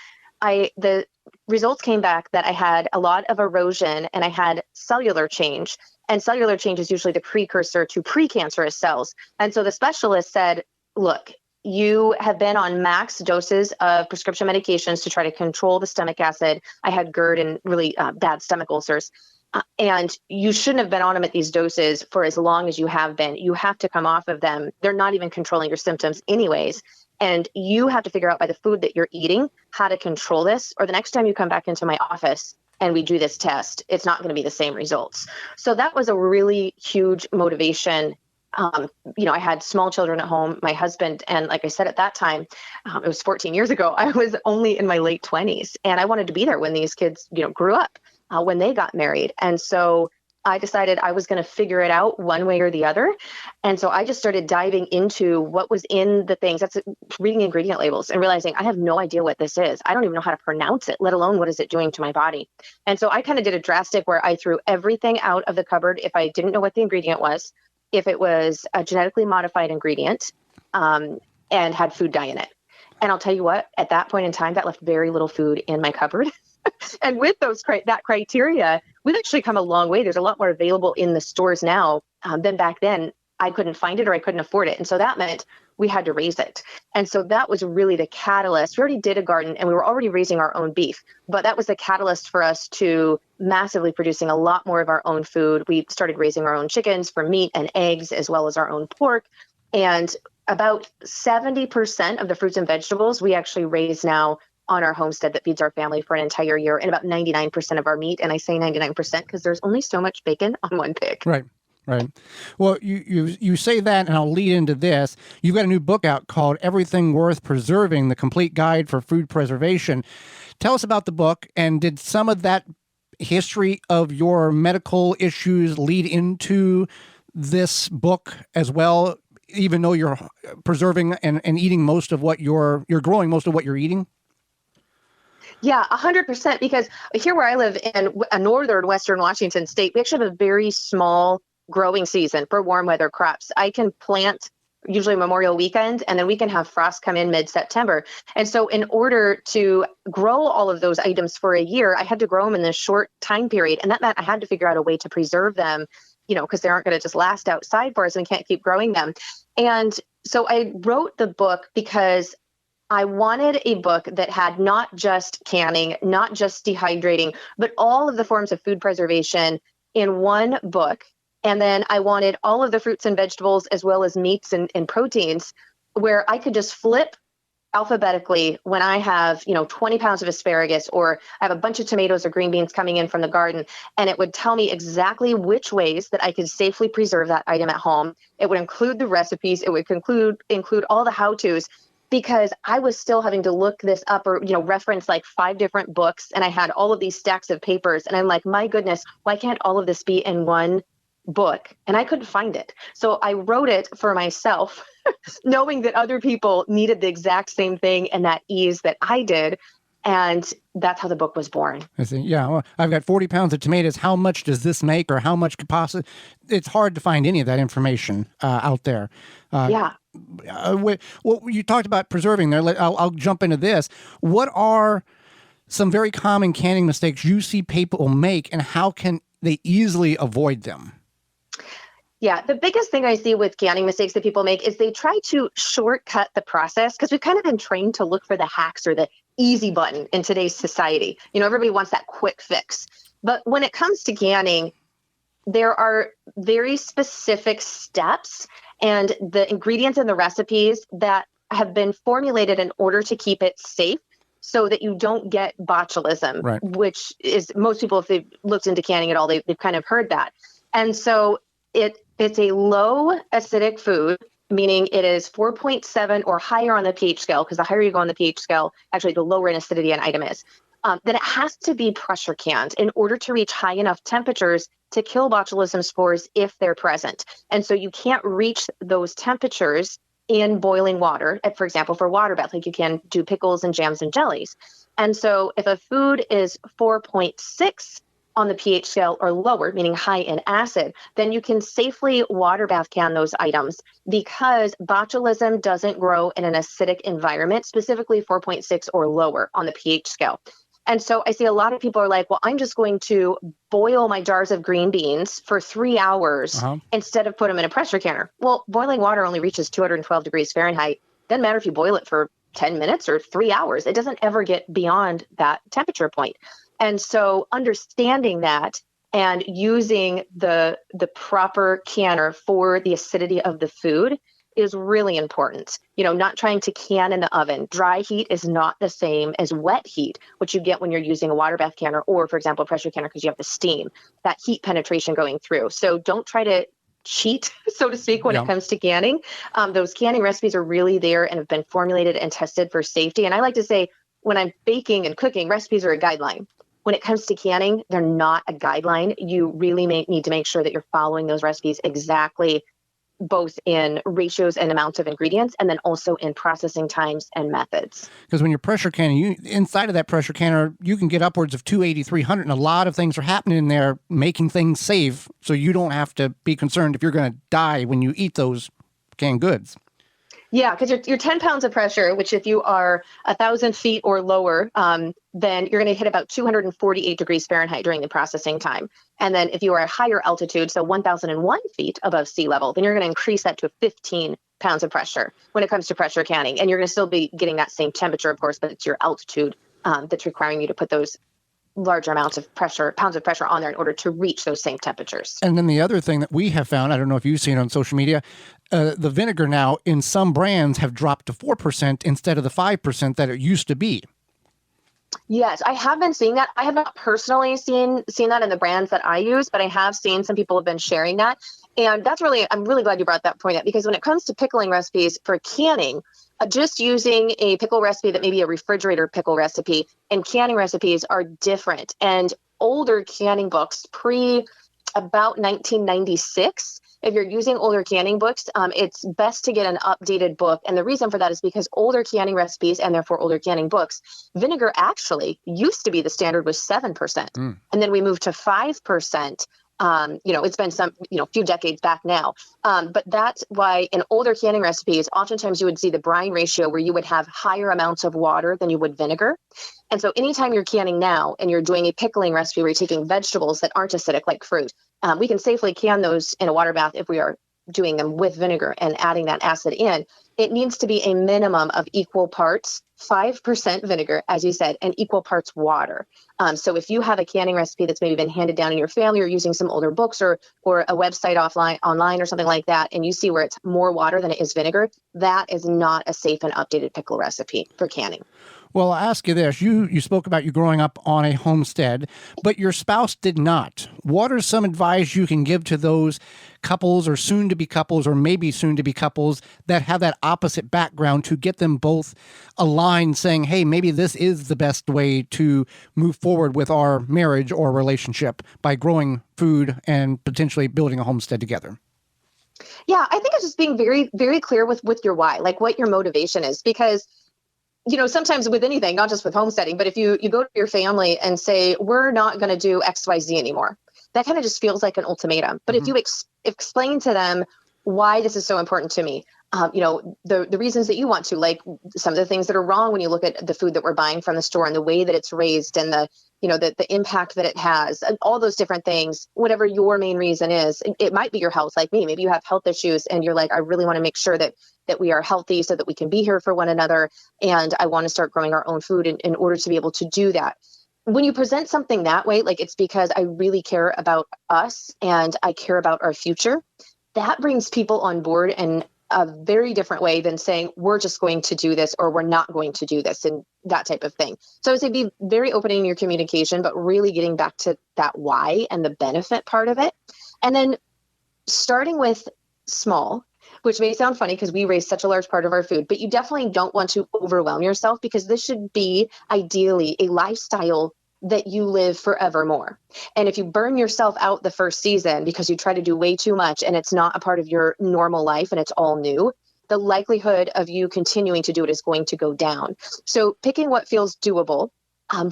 the results came back that I had a lot of erosion and I had cellular change. And cellular change is usually the precursor to precancerous cells. And so the specialist said, look, you have been on max doses of prescription medications to try to control the stomach acid. I had GERD and really bad stomach ulcers. And you shouldn't have been on them at these doses for as long as you have been. You have to come off of them. They're not even controlling your symptoms anyways. And you have to figure out by the food that you're eating how to control this, or the next time you come back into my office and we do this test, it's not going to be the same results. So that was a really huge motivation. I had small children at home, my husband, and like I said, at that time, it was 14 years ago, I was only in my late 20s, and I wanted to be there when these kids, grew up, when they got married. And so I decided I was going to figure it out one way or the other. And so I just started diving into what was in the things. That's reading ingredient labels and realizing I have no idea what this is. I don't even know how to pronounce it, let alone what is it doing to my body. And so I kind of did a drastic where I threw everything out of the cupboard if I didn't know what the ingredient was, if it was a genetically modified ingredient, and had food dye in it. And I'll tell you what, at that point in time, that left very little food in my cupboard. And with that criteria, we've actually come a long way. There's a lot more available in the stores now than back then. I couldn't find it or I couldn't afford it. And so that meant we had to raise it. And so that was really the catalyst. We already did a garden and we were already raising our own beef, but that was the catalyst for us to massively producing a lot more of our own food. We started raising our own chickens for meat and eggs, as well as our own pork. And about 70% of the fruits and vegetables we actually raise now on our homestead that feeds our family for an entire year, and about 99% of our meat. And I say 99% because there's only so much bacon on one pig. Right. Right. Well, you say that, and I'll lead into this. You've got a new book out called Everything Worth Preserving, The Complete Guide for Food Preservation. Tell us about the book, and did some of that history of your medical issues lead into this book as well, even though you're preserving and eating most of what you're growing most of what you're eating? Yeah, 100%. Because here where I live in a northern Western Washington state, we actually have a very small growing season for warm weather crops. I can plant usually Memorial weekend, and then we can have frost come in mid-September. And so in order to grow all of those items for a year, I had to grow them in this short time period. And that meant I had to figure out a way to preserve them, because they aren't going to just last outside for us and we can't keep growing them. And so I wrote the book because I wanted a book that had not just canning, not just dehydrating, but all of the forms of food preservation in one book. And then I wanted all of the fruits and vegetables, as well as meats and proteins, where I could just flip alphabetically when I have, 20 pounds of asparagus, or I have a bunch of tomatoes or green beans coming in from the garden, and it would tell me exactly which ways that I could safely preserve that item at home. It would include the recipes. It would include all the how-tos, because I was still having to look this up or, reference like 5 different books. And I had all of these stacks of papers, and I'm like, my goodness, why can't all of this be in one book? And I couldn't find it. So I wrote it for myself, knowing that other people needed the exact same thing and that ease that I did. And that's how the book was born. I see. Yeah. Well, I've got 40 pounds of tomatoes. How much does this make, or how much could possibly? It's hard to find any of that information out there. Yeah. Well, you talked about preserving there. I'll jump into this. What are some very common canning mistakes you see people make, and how can they easily avoid them? Yeah, the biggest thing I see with canning mistakes that people make is they try to shortcut the process, because we've kind of been trained to look for the hacks or the easy button in today's society. Everybody wants that quick fix. But when it comes to canning, there are very specific steps and the ingredients and the recipes that have been formulated in order to keep it safe, so that you don't get botulism, right, which is, most people, if they've looked into canning at all, they've kind of heard that. And so it's a low acidic food, meaning it is 4.7 or higher on the pH scale, because the higher you go on the pH scale, actually the lower in acidity an item is. Then it has to be pressure canned in order to reach high enough temperatures to kill botulism spores if they're present. And so you can't reach those temperatures in boiling water, for example, for water bath, like you can do pickles and jams and jellies. And so if a food is 4.6 on the pH scale or lower, meaning high in acid, then you can safely water bath can those items, because botulism doesn't grow in an acidic environment, specifically 4.6 or lower on the pH scale. And so I see a lot of people are like, well, I'm just going to boil my jars of green beans for 3 hours instead of put them in a pressure canner. Well, boiling water only reaches 212 degrees Fahrenheit. Doesn't matter if you boil it for 10 minutes or 3 hours. It doesn't ever get beyond that temperature point. And so understanding that and using the proper canner for the acidity of the food is really important. Not trying to can in the oven. Dry heat is not the same as wet heat, which you get when you're using a water bath canner or, for example, a pressure canner, because you have the steam, that heat penetration going through. So don't try to cheat, so to speak, when it comes to canning. Those canning recipes are really there and have been formulated and tested for safety. And I like to say, when I'm baking and cooking, recipes are a guideline. When it comes to canning, they're not a guideline. You really need to make sure that you're following those recipes exactly, both in ratios and amounts of ingredients, and then also in processing times and methods. Because when you're pressure canning, inside of that pressure canner, you can get upwards of 280, 300, and a lot of things are happening in there, making things safe, so you don't have to be concerned if you're going to die when you eat those canned goods. Yeah, because you're 10 pounds of pressure, which if you are 1,000 feet or lower, then you're going to hit about 248 degrees Fahrenheit during the processing time. And then if you are at higher altitude, so 1,001 feet above sea level, then you're going to increase that to 15 pounds of pressure when it comes to pressure canning. And you're going to still be getting that same temperature, of course, but it's your altitude that's requiring you to put those larger amounts of pressure, pounds of pressure on there in order to reach those same temperatures. And then the other thing that we have found, I don't know if you've seen it on social media, the vinegar now in some brands have dropped to 4% instead of the 5% that it used to be. Yes, I have been seeing that. I have not personally seen that in the brands that I use, but I have seen some people have been sharing that. And I'm really glad you brought that point up, because when it comes to pickling recipes for canning, just using a pickle recipe that may be a refrigerator pickle recipe and canning recipes are different. And older canning books about 1996, if you're using older canning books, it's best to get an updated book. And the reason for that is because older canning recipes, and therefore older canning books, vinegar actually used to be the standard was 7%. And then we moved to 5%. It's been few decades back now. But that's why in older canning recipes, oftentimes you would see the brine ratio where you would have higher amounts of water than you would vinegar. And so anytime you're canning now and you're doing a pickling recipe where you're taking vegetables that aren't acidic like fruit, we can safely can those in a water bath if we are doing them with vinegar and adding that acid in. It needs to be a minimum of equal parts 5% vinegar, as you said, and equal parts water. So if you have a canning recipe that's maybe been handed down in your family, or using some older books or a website online or something like that, and you see where it's more water than it is vinegar, that is not a safe and updated pickle recipe for canning. Well, I'll ask you this. You spoke about you growing up on a homestead, but your spouse did not. What are some advice you can give to those couples or soon-to-be couples, or maybe soon-to-be couples that have that opposite background, to get them both aligned, saying, hey, maybe this is the best way to move forward with our marriage or relationship by growing food and potentially building a homestead together? Yeah, I think it's just being very, very clear with your why, like what your motivation is, because sometimes with anything, not just with homesteading, but if you go to your family and say, we're not going to do X, Y, Z anymore, that kind of just feels like an ultimatum. But if you explain to them why this is so important to me, the reasons that you want to, like some of the things that are wrong when you look at the food that we're buying from the store and the way that it's raised and the impact that it has, and all those different things, whatever your main reason is. It might be your health, like me. Maybe you have health issues and you're like, I really want to make sure that we are healthy so that we can be here for one another. And I want to start growing our own food in order to be able to do that. When you present something that way, like it's because I really care about us and I care about our future, that brings people on board in a very different way than saying, we're just going to do this or we're not going to do this, and that type of thing. So I would say be very open in your communication, but really getting back to that why and the benefit part of it. And then starting with small, which may sound funny because we raise such a large part of our food, but you definitely don't want to overwhelm yourself, because this should be ideally a lifestyle that you live forevermore. And if you burn yourself out the first season because you try to do way too much and it's not a part of your normal life and it's all new, the likelihood of you continuing to do it is going to go down. So picking what feels doable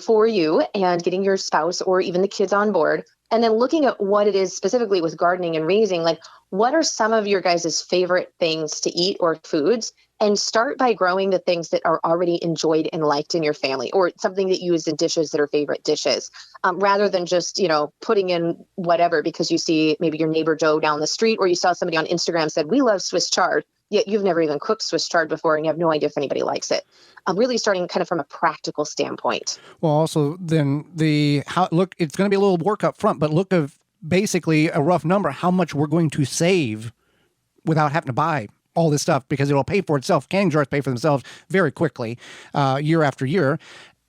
for you and getting your spouse or even the kids on board, and then looking at what it is specifically with gardening and raising, like what are some of your guys' favorite things to eat or foods, and start by growing the things that are already enjoyed and liked in your family, or something that you use in dishes that are favorite dishes, rather than just, putting in whatever because you see maybe your neighbor Joe down the street, or you saw somebody on Instagram said, we love Swiss chard, yet you've never even cooked Swiss chard before and you have no idea if anybody likes it. Really starting kind of from a practical standpoint. Well, also then it's going to be a little work up front, but look of basically a rough number, how much we're going to save without having to buy all this stuff, because it'll pay for itself. Canning jars pay for themselves very quickly, year after year.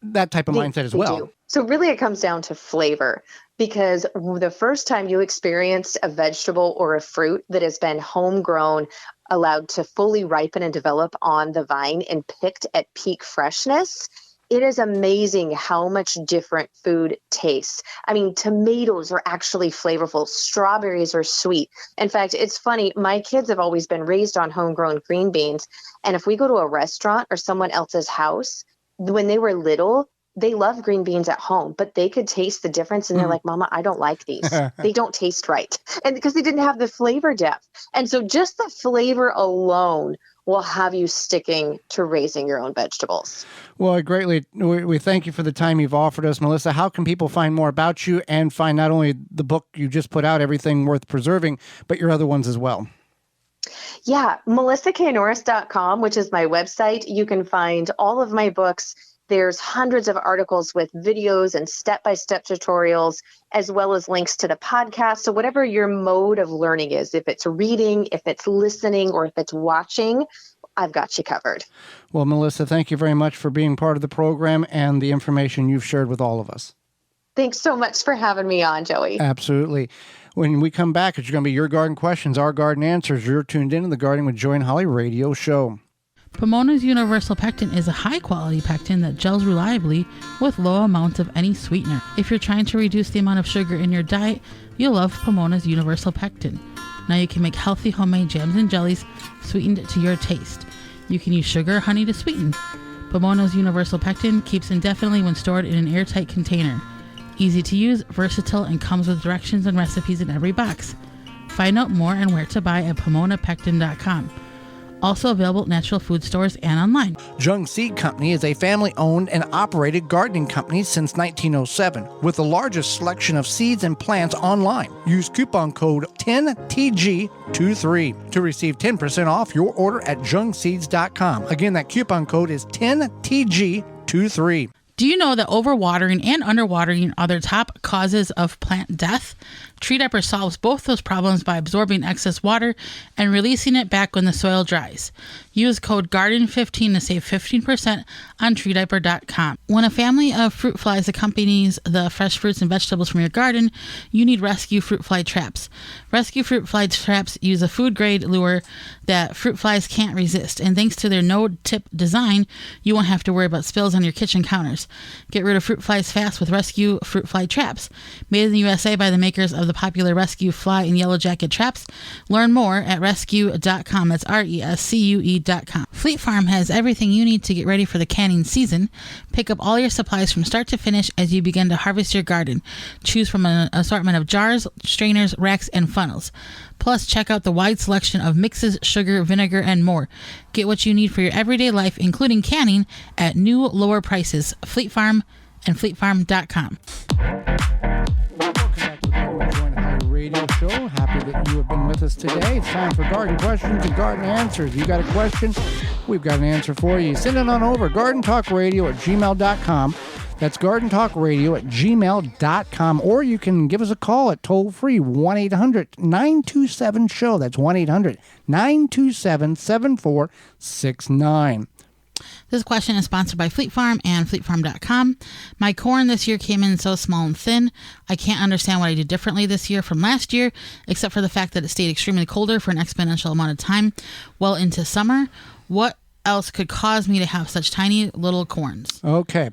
That type of mindset as well. So really it comes down to flavor, because the first time you experience a vegetable or a fruit that has been homegrown, allowed to fully ripen and develop on the vine and picked at peak freshness, it is amazing how much different food tastes. I mean, tomatoes are actually flavorful. Strawberries are sweet. In fact, it's funny. My kids have always been raised on homegrown green beans. And if we go to a restaurant or someone else's house, when they were little, they love green beans at home, but they could taste the difference. And they're like, Mama, I don't like these. They don't taste right. And because they didn't have the flavor depth. And so just the flavor alone will have you sticking to raising your own vegetables. Well, we thank you for the time you've offered us, Melissa. How can people find more about you and find not only the book you just put out, Everything Worth Preserving, but your other ones as well? Yeah, melissaknorris.com, which is my website. You can find all of my books. There's hundreds of articles with videos and step-by-step tutorials, as well as links to the podcast. So whatever your mode of learning is, if it's reading, if it's listening, or if it's watching, I've got you covered. Well, Melissa, thank you very much for being part of the program and the information you've shared with all of us. Thanks so much for having me on, Joey. Absolutely. When we come back, it's going to be Your Garden Questions, Our Garden Answers. You're tuned in to the Gardening with Joy and Holly radio show. Pomona's Universal Pectin is a high-quality pectin that gels reliably with low amounts of any sweetener. If you're trying to reduce the amount of sugar in your diet, you'll love Pomona's Universal Pectin. Now you can make healthy homemade jams and jellies sweetened to your taste. You can use sugar or honey to sweeten. Pomona's Universal Pectin keeps indefinitely when stored in an airtight container. Easy to use, versatile, and comes with directions and recipes in every box. Find out more and where to buy at PomonaPectin.com. Also available at natural food stores and online. Jung Seed Company is a family-owned and operated gardening company since 1907, with the largest selection of seeds and plants online. Use coupon code 10TG23 to receive 10% off your order at jungseeds.com. Again, that coupon code is 10TG23. Do you know that overwatering and underwatering are the top causes of plant death? Tree Diaper solves both those problems by absorbing excess water and releasing it back when the soil dries. Use code GARDEN15 to save 15% on treediaper.com. When a family of fruit flies accompanies the fresh fruits and vegetables from your garden, you need rescue fruit fly traps. Rescue fruit fly traps use a food-grade lure that fruit flies can't resist, and thanks to their no-tip design, you won't have to worry about spills on your kitchen counters. Get rid of fruit flies fast with Rescue Fruit Fly Traps. Made in the USA by the makers of the popular Rescue Fly and Yellow Jacket traps. Learn more at rescue.com. That's RESCUE.com. Fleet Farm has everything you need to get ready for the canning season. Pick up all your supplies from start to finish as you begin to harvest your garden. Choose from an assortment of jars, strainers, racks, and funnels. Plus, check out the wide selection of mixes, sugar, vinegar, and more. Get what you need for your everyday life, including canning, at new, lower prices. Fleet Farm and fleetfarm.com. Welcome back to the Joy and Holly radio show. Happy that you have been with us today. It's time for Garden Questions and Garden Answers. You got a question? We've got an answer for you. Send it on over. GardenTalkRadio@gmail.com. That's GardenTalkRadio@gmail.com. Or you can give us a call at toll-free 1-800-927-SHOW. That's 1-800-927-7469. This question is sponsored by Fleet Farm and fleetfarm.com. My corn this year came in so small and thin. I can't understand what I did differently this year from last year, except for the fact that it stayed extremely colder for an exponential amount of time well into summer. What else could cause me to have such tiny little corns? Okay.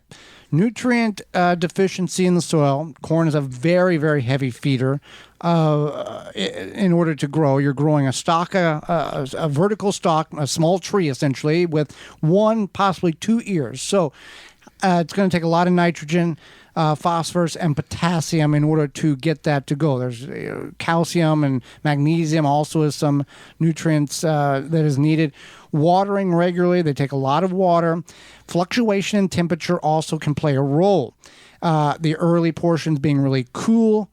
Nutrient deficiency in the soil. Corn is a very, very heavy feeder. In order to grow, you're growing a stalk, a vertical stalk, a small tree essentially, with one, possibly two ears. So it's going to take a lot of nitrogen, phosphorus, and potassium in order to get that to go. There's calcium and magnesium also is some nutrients that is needed. Watering regularly, they take a lot of water. Fluctuation in temperature also can play a role. The early portions being really cool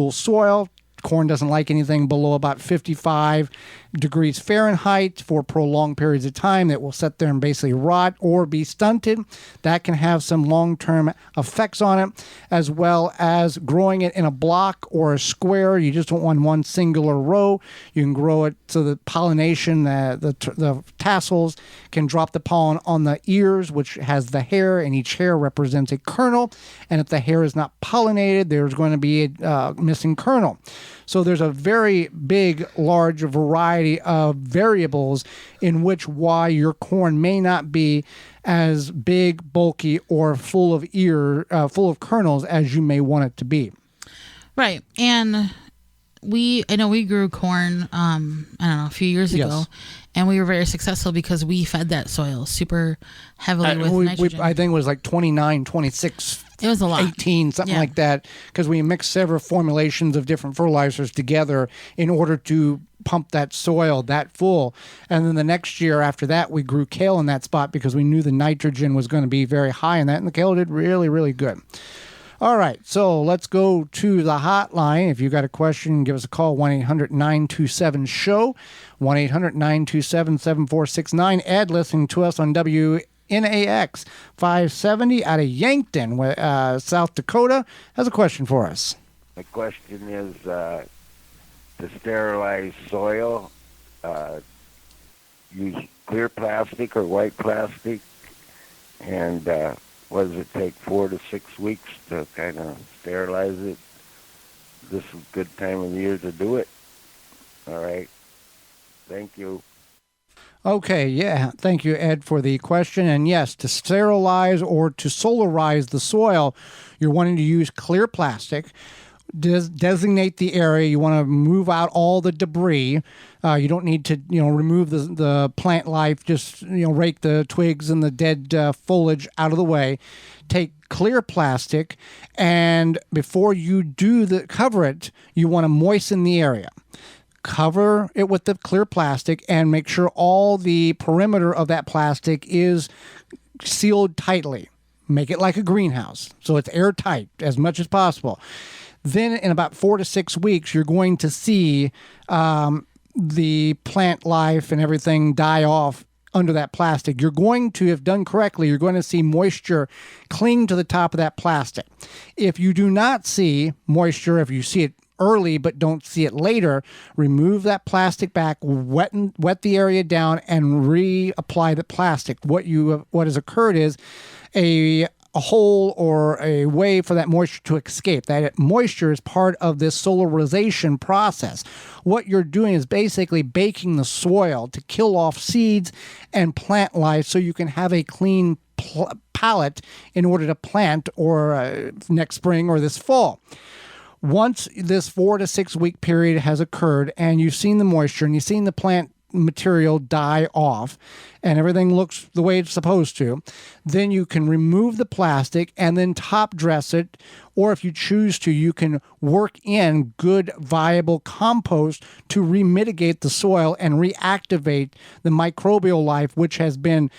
soil. Corn doesn't like anything below about 55 degrees Fahrenheit for prolonged periods of time. That will sit there and basically rot or be stunted. That can have some long-term effects on it, as well as growing it in a block or a square. You just don't want one singular row. You can grow it so the pollination, the tassels can drop the pollen on the ears, which has the hair, and each hair represents a kernel. And if the hair is not pollinated, there's going to be a missing kernel. So there's a very big, large variety of variables in which why your corn may not be as big, bulky, or full of kernels as you may want it to be. Right. And I know we grew corn, a few years ago. Yes. And we were very successful because we fed that soil super heavily with nitrogen. I think it was like 29, 26 It was a lot. 18, something like that, because we mixed several formulations of different fertilizers together in order to pump that soil that full. And then the next year after that, we grew kale in that spot because we knew the nitrogen was going to be very high in that, and the kale did really, really good. All right, so let's go to the hotline. If you've got a question, give us a call, 1-800-927-SHOW, 1-800-927-7469. Ed, listening to us on WNAX 570 out of Yankton, South Dakota, has a question for us. My question is, to sterilize soil, use clear plastic or white plastic, and what does it take, 4 to 6 weeks to kind of sterilize it? This is a good time of the year to do it. All right. Thank you. Okay, yeah. Thank you, Ed, for the question. And yes, to sterilize or to solarize the soil, you're wanting to use clear plastic. Designate the area. You want to move out all the debris. You don't need to, remove the plant life. Just, rake the twigs and the dead foliage out of the way. Take clear plastic, and before you cover it, you want to moisten the area. Cover it with the clear plastic and make sure all the perimeter of that plastic is sealed tightly. Make it like a greenhouse, so it's airtight as much as possible. Then in about 4 to 6 weeks, you're going to see the plant life and everything die off under that plastic. You're going to, if done correctly, you're going to see moisture cling to the top of that plastic. If you do not see moisture, if you see it early but don't see it later, remove that plastic back, wet the area down, and reapply the plastic. What has occurred is a hole or a way for that moisture to escape. That moisture is part of this solarization process. What you're doing is basically baking the soil to kill off seeds and plant life so you can have a clean palette in order to plant or next spring or this fall. Once this 4 to 6 week period has occurred and you've seen the moisture and you've seen the plant material die off and everything looks the way it's supposed to, then you can remove the plastic and then top dress it, or if you choose to, you can work in good viable compost to remitigate the soil and reactivate the microbial life which has been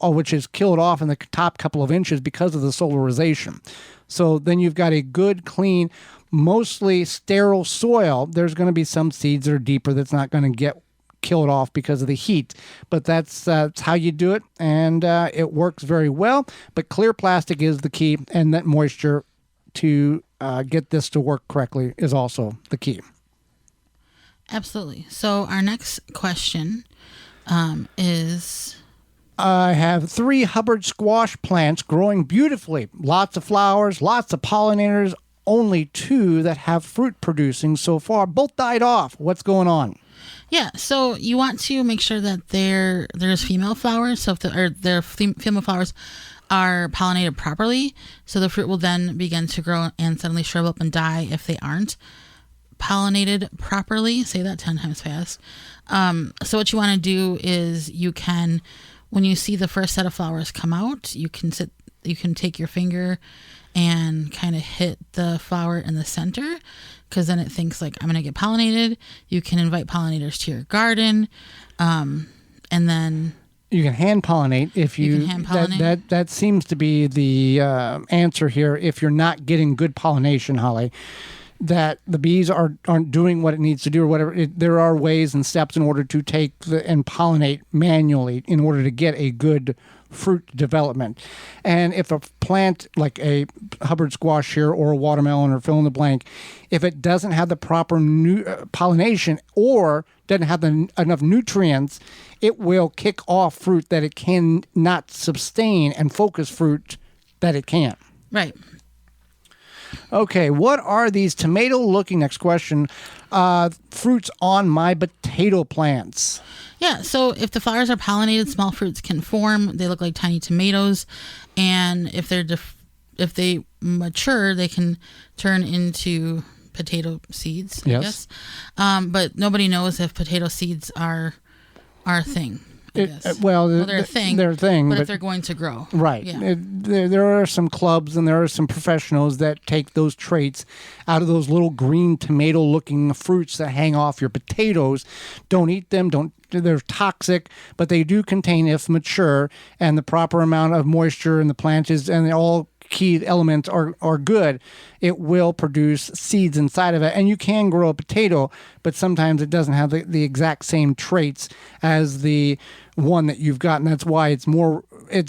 which is killed off in the top couple of inches because of the solarization. So then you've got a good, clean, mostly sterile soil. There's going to be some seeds that are deeper that's not going to get killed off because of the heat, but that's how you do it, and it works very well. But clear plastic is the key, and that moisture to get this to work correctly is also the key. Absolutely. So our next question is... I have 3 Hubbard squash plants growing beautifully. Lots of flowers, lots of pollinators, only 2 that have fruit producing so far. Both died off. What's going on? Yeah, so you want to make sure that there's female flowers, so if their female flowers are pollinated properly, so the fruit will then begin to grow and suddenly shrivel up and die if they aren't pollinated properly. Say that 10 times fast. So what you want to do is you can, when you see the first set of flowers come out, you can take your finger and kind of hit the flower in the center, because then it thinks like, I'm going to get pollinated. You can invite pollinators to your garden, and then you can hand pollinate if you can hand pollinate. That seems to be the answer here. If you're not getting good pollination, Holly, that the bees aren't doing what it needs to do or whatever. There are ways and steps in order to take and pollinate manually in order to get a good fruit development. And if a plant like a Hubbard squash here or a watermelon or fill in the blank, if it doesn't have the proper pollination or doesn't have enough nutrients, it will kick off fruit that it cannot sustain and focus fruit that it can. Right. Okay, what are these tomato-looking, next question, fruits on my potato plants? Yeah, so if the flowers are pollinated, small fruits can form. They look like tiny tomatoes, and if they mature, they can turn into potato seeds, I guess. But nobody knows if potato seeds are a thing. I guess. Well, they're a thing. They're a thing. But if they're going to grow. Right. Yeah. There are some clubs and there are some professionals that take those traits out of those little green tomato-looking fruits that hang off your potatoes. Don't eat them. They're toxic, but they do contain, if mature, and the proper amount of moisture in the plant is, and all key elements are good, it will produce seeds inside of it. And you can grow a potato, but sometimes it doesn't have the exact same traits as the one that you've got. And that's why it's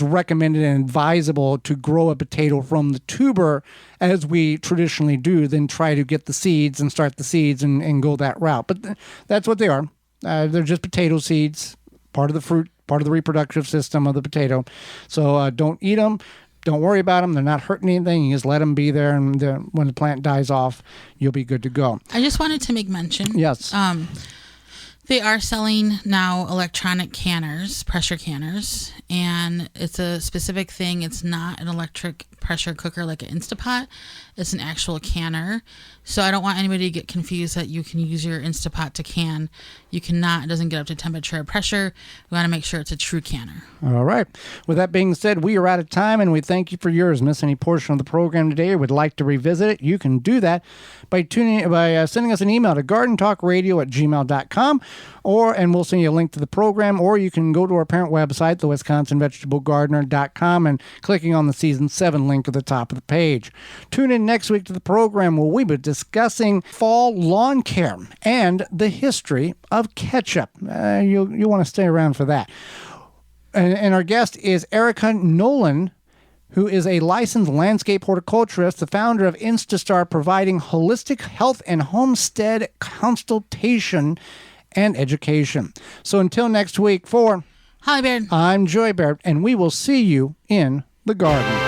recommended and advisable to grow a potato from the tuber as we traditionally do, than try to get the seeds and start the seeds and go that route. But that's what they are. They're just potato seeds, part of the fruit, part of the reproductive system of the potato. So don't eat them. Don't worry about them. They're not hurting anything. You just let them be there, and when the plant dies off, you'll be good to go. I just wanted to make mention. Yes. They are selling now electronic canners, pressure canners, and it's a specific thing. It's not an electric pressure cooker like an Instapot. It's an actual canner. So I don't want anybody to get confused that you can use your Instapot to can. You cannot. It doesn't get up to temperature or pressure. We want to make sure it's a true canner. All right. With that being said, we are out of time, and we thank you for yours. Miss any portion of the program today or would like to revisit it, you can do that by sending us an email to gardentalkradio@gmail.com, and we'll send you a link to the program, or you can go to our parent website, the WisconsinVegetableGardener.com, and clicking on the Season 7 link at the top of the page. Tune in next week to the program where we'll be discussing fall lawn care and the history of ketchup. You'll want to stay around for that. And our guest is Erica Nolan, who is a licensed landscape horticulturist, the founder of Instastar, providing holistic health and homestead consultation and education. So until next week, for Holly Baird, I'm Joy Baird, and we will see you in the garden.